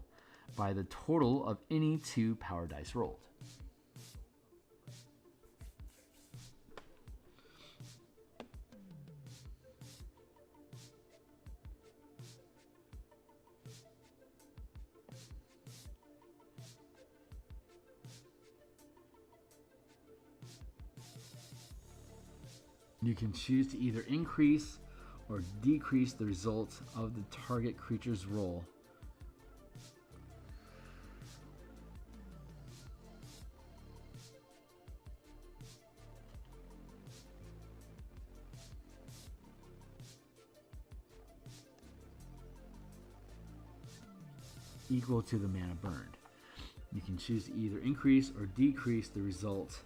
Speaker 1: by the total of any 2 power dice rolled. You can choose to either increase or decrease the result of the target creature's roll equal to the mana burned. You can choose to either increase or decrease the result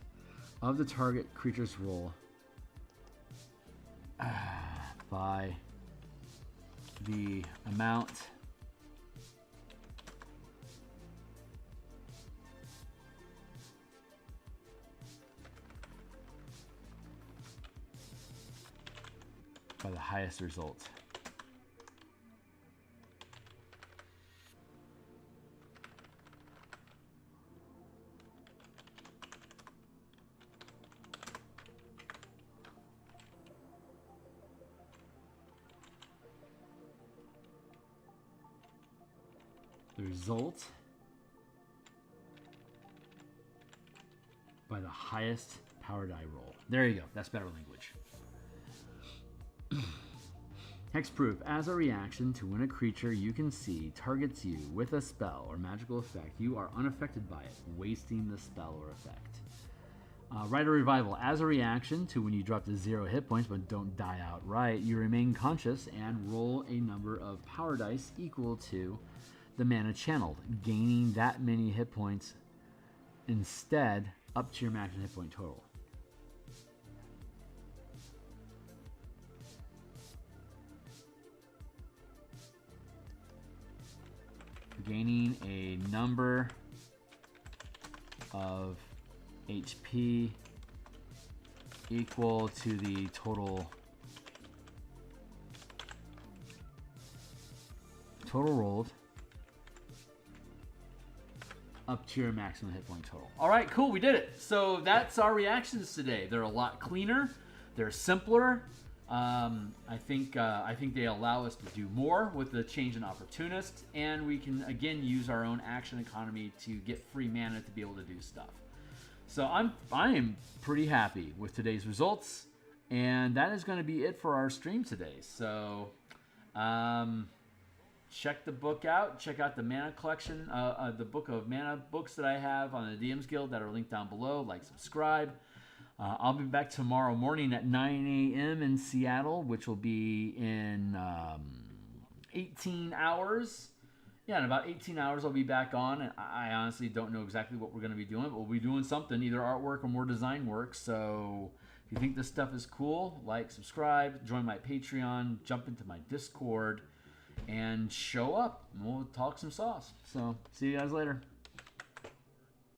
Speaker 1: of the target creature's roll by the amount by the highest result. The result by the highest power die roll. There you go. That's better language. Hexproof. As a reaction to when a creature you can see targets you with a spell or magical effect, you are unaffected by it, wasting the spell or effect. Rite of Revival. As a reaction to when you drop to 0 hit points but don't die outright, you remain conscious and roll a number of power dice equal to the mana channeled, gaining that many hit points instead up to your maximum hit point total. gaining a number of HP equal to the total rolled up to your maximum hit point total. All right, cool, we did it. So that's our reactions today. They're a lot cleaner. They're simpler. I think they allow us to do more with the change in opportunist, and we can again use our own action economy to get free mana to be able to do stuff. So I am pretty happy with today's results, and that is going to be it for our stream today. So check the book out. Check out the mana collection, the book of mana books that I have on the DMsGuild that are linked down below. Like, subscribe. I'll be back tomorrow morning at 9 a.m. in Seattle, which will be in 18 hours. Yeah, in about 18 hours I'll be back on. And I honestly don't know exactly what we're going to be doing, but we'll be doing something, either artwork or more design work. So if you think this stuff is cool, like, subscribe, join my Patreon, jump into my Discord, and show up. And we'll talk some sauce. So see you guys later.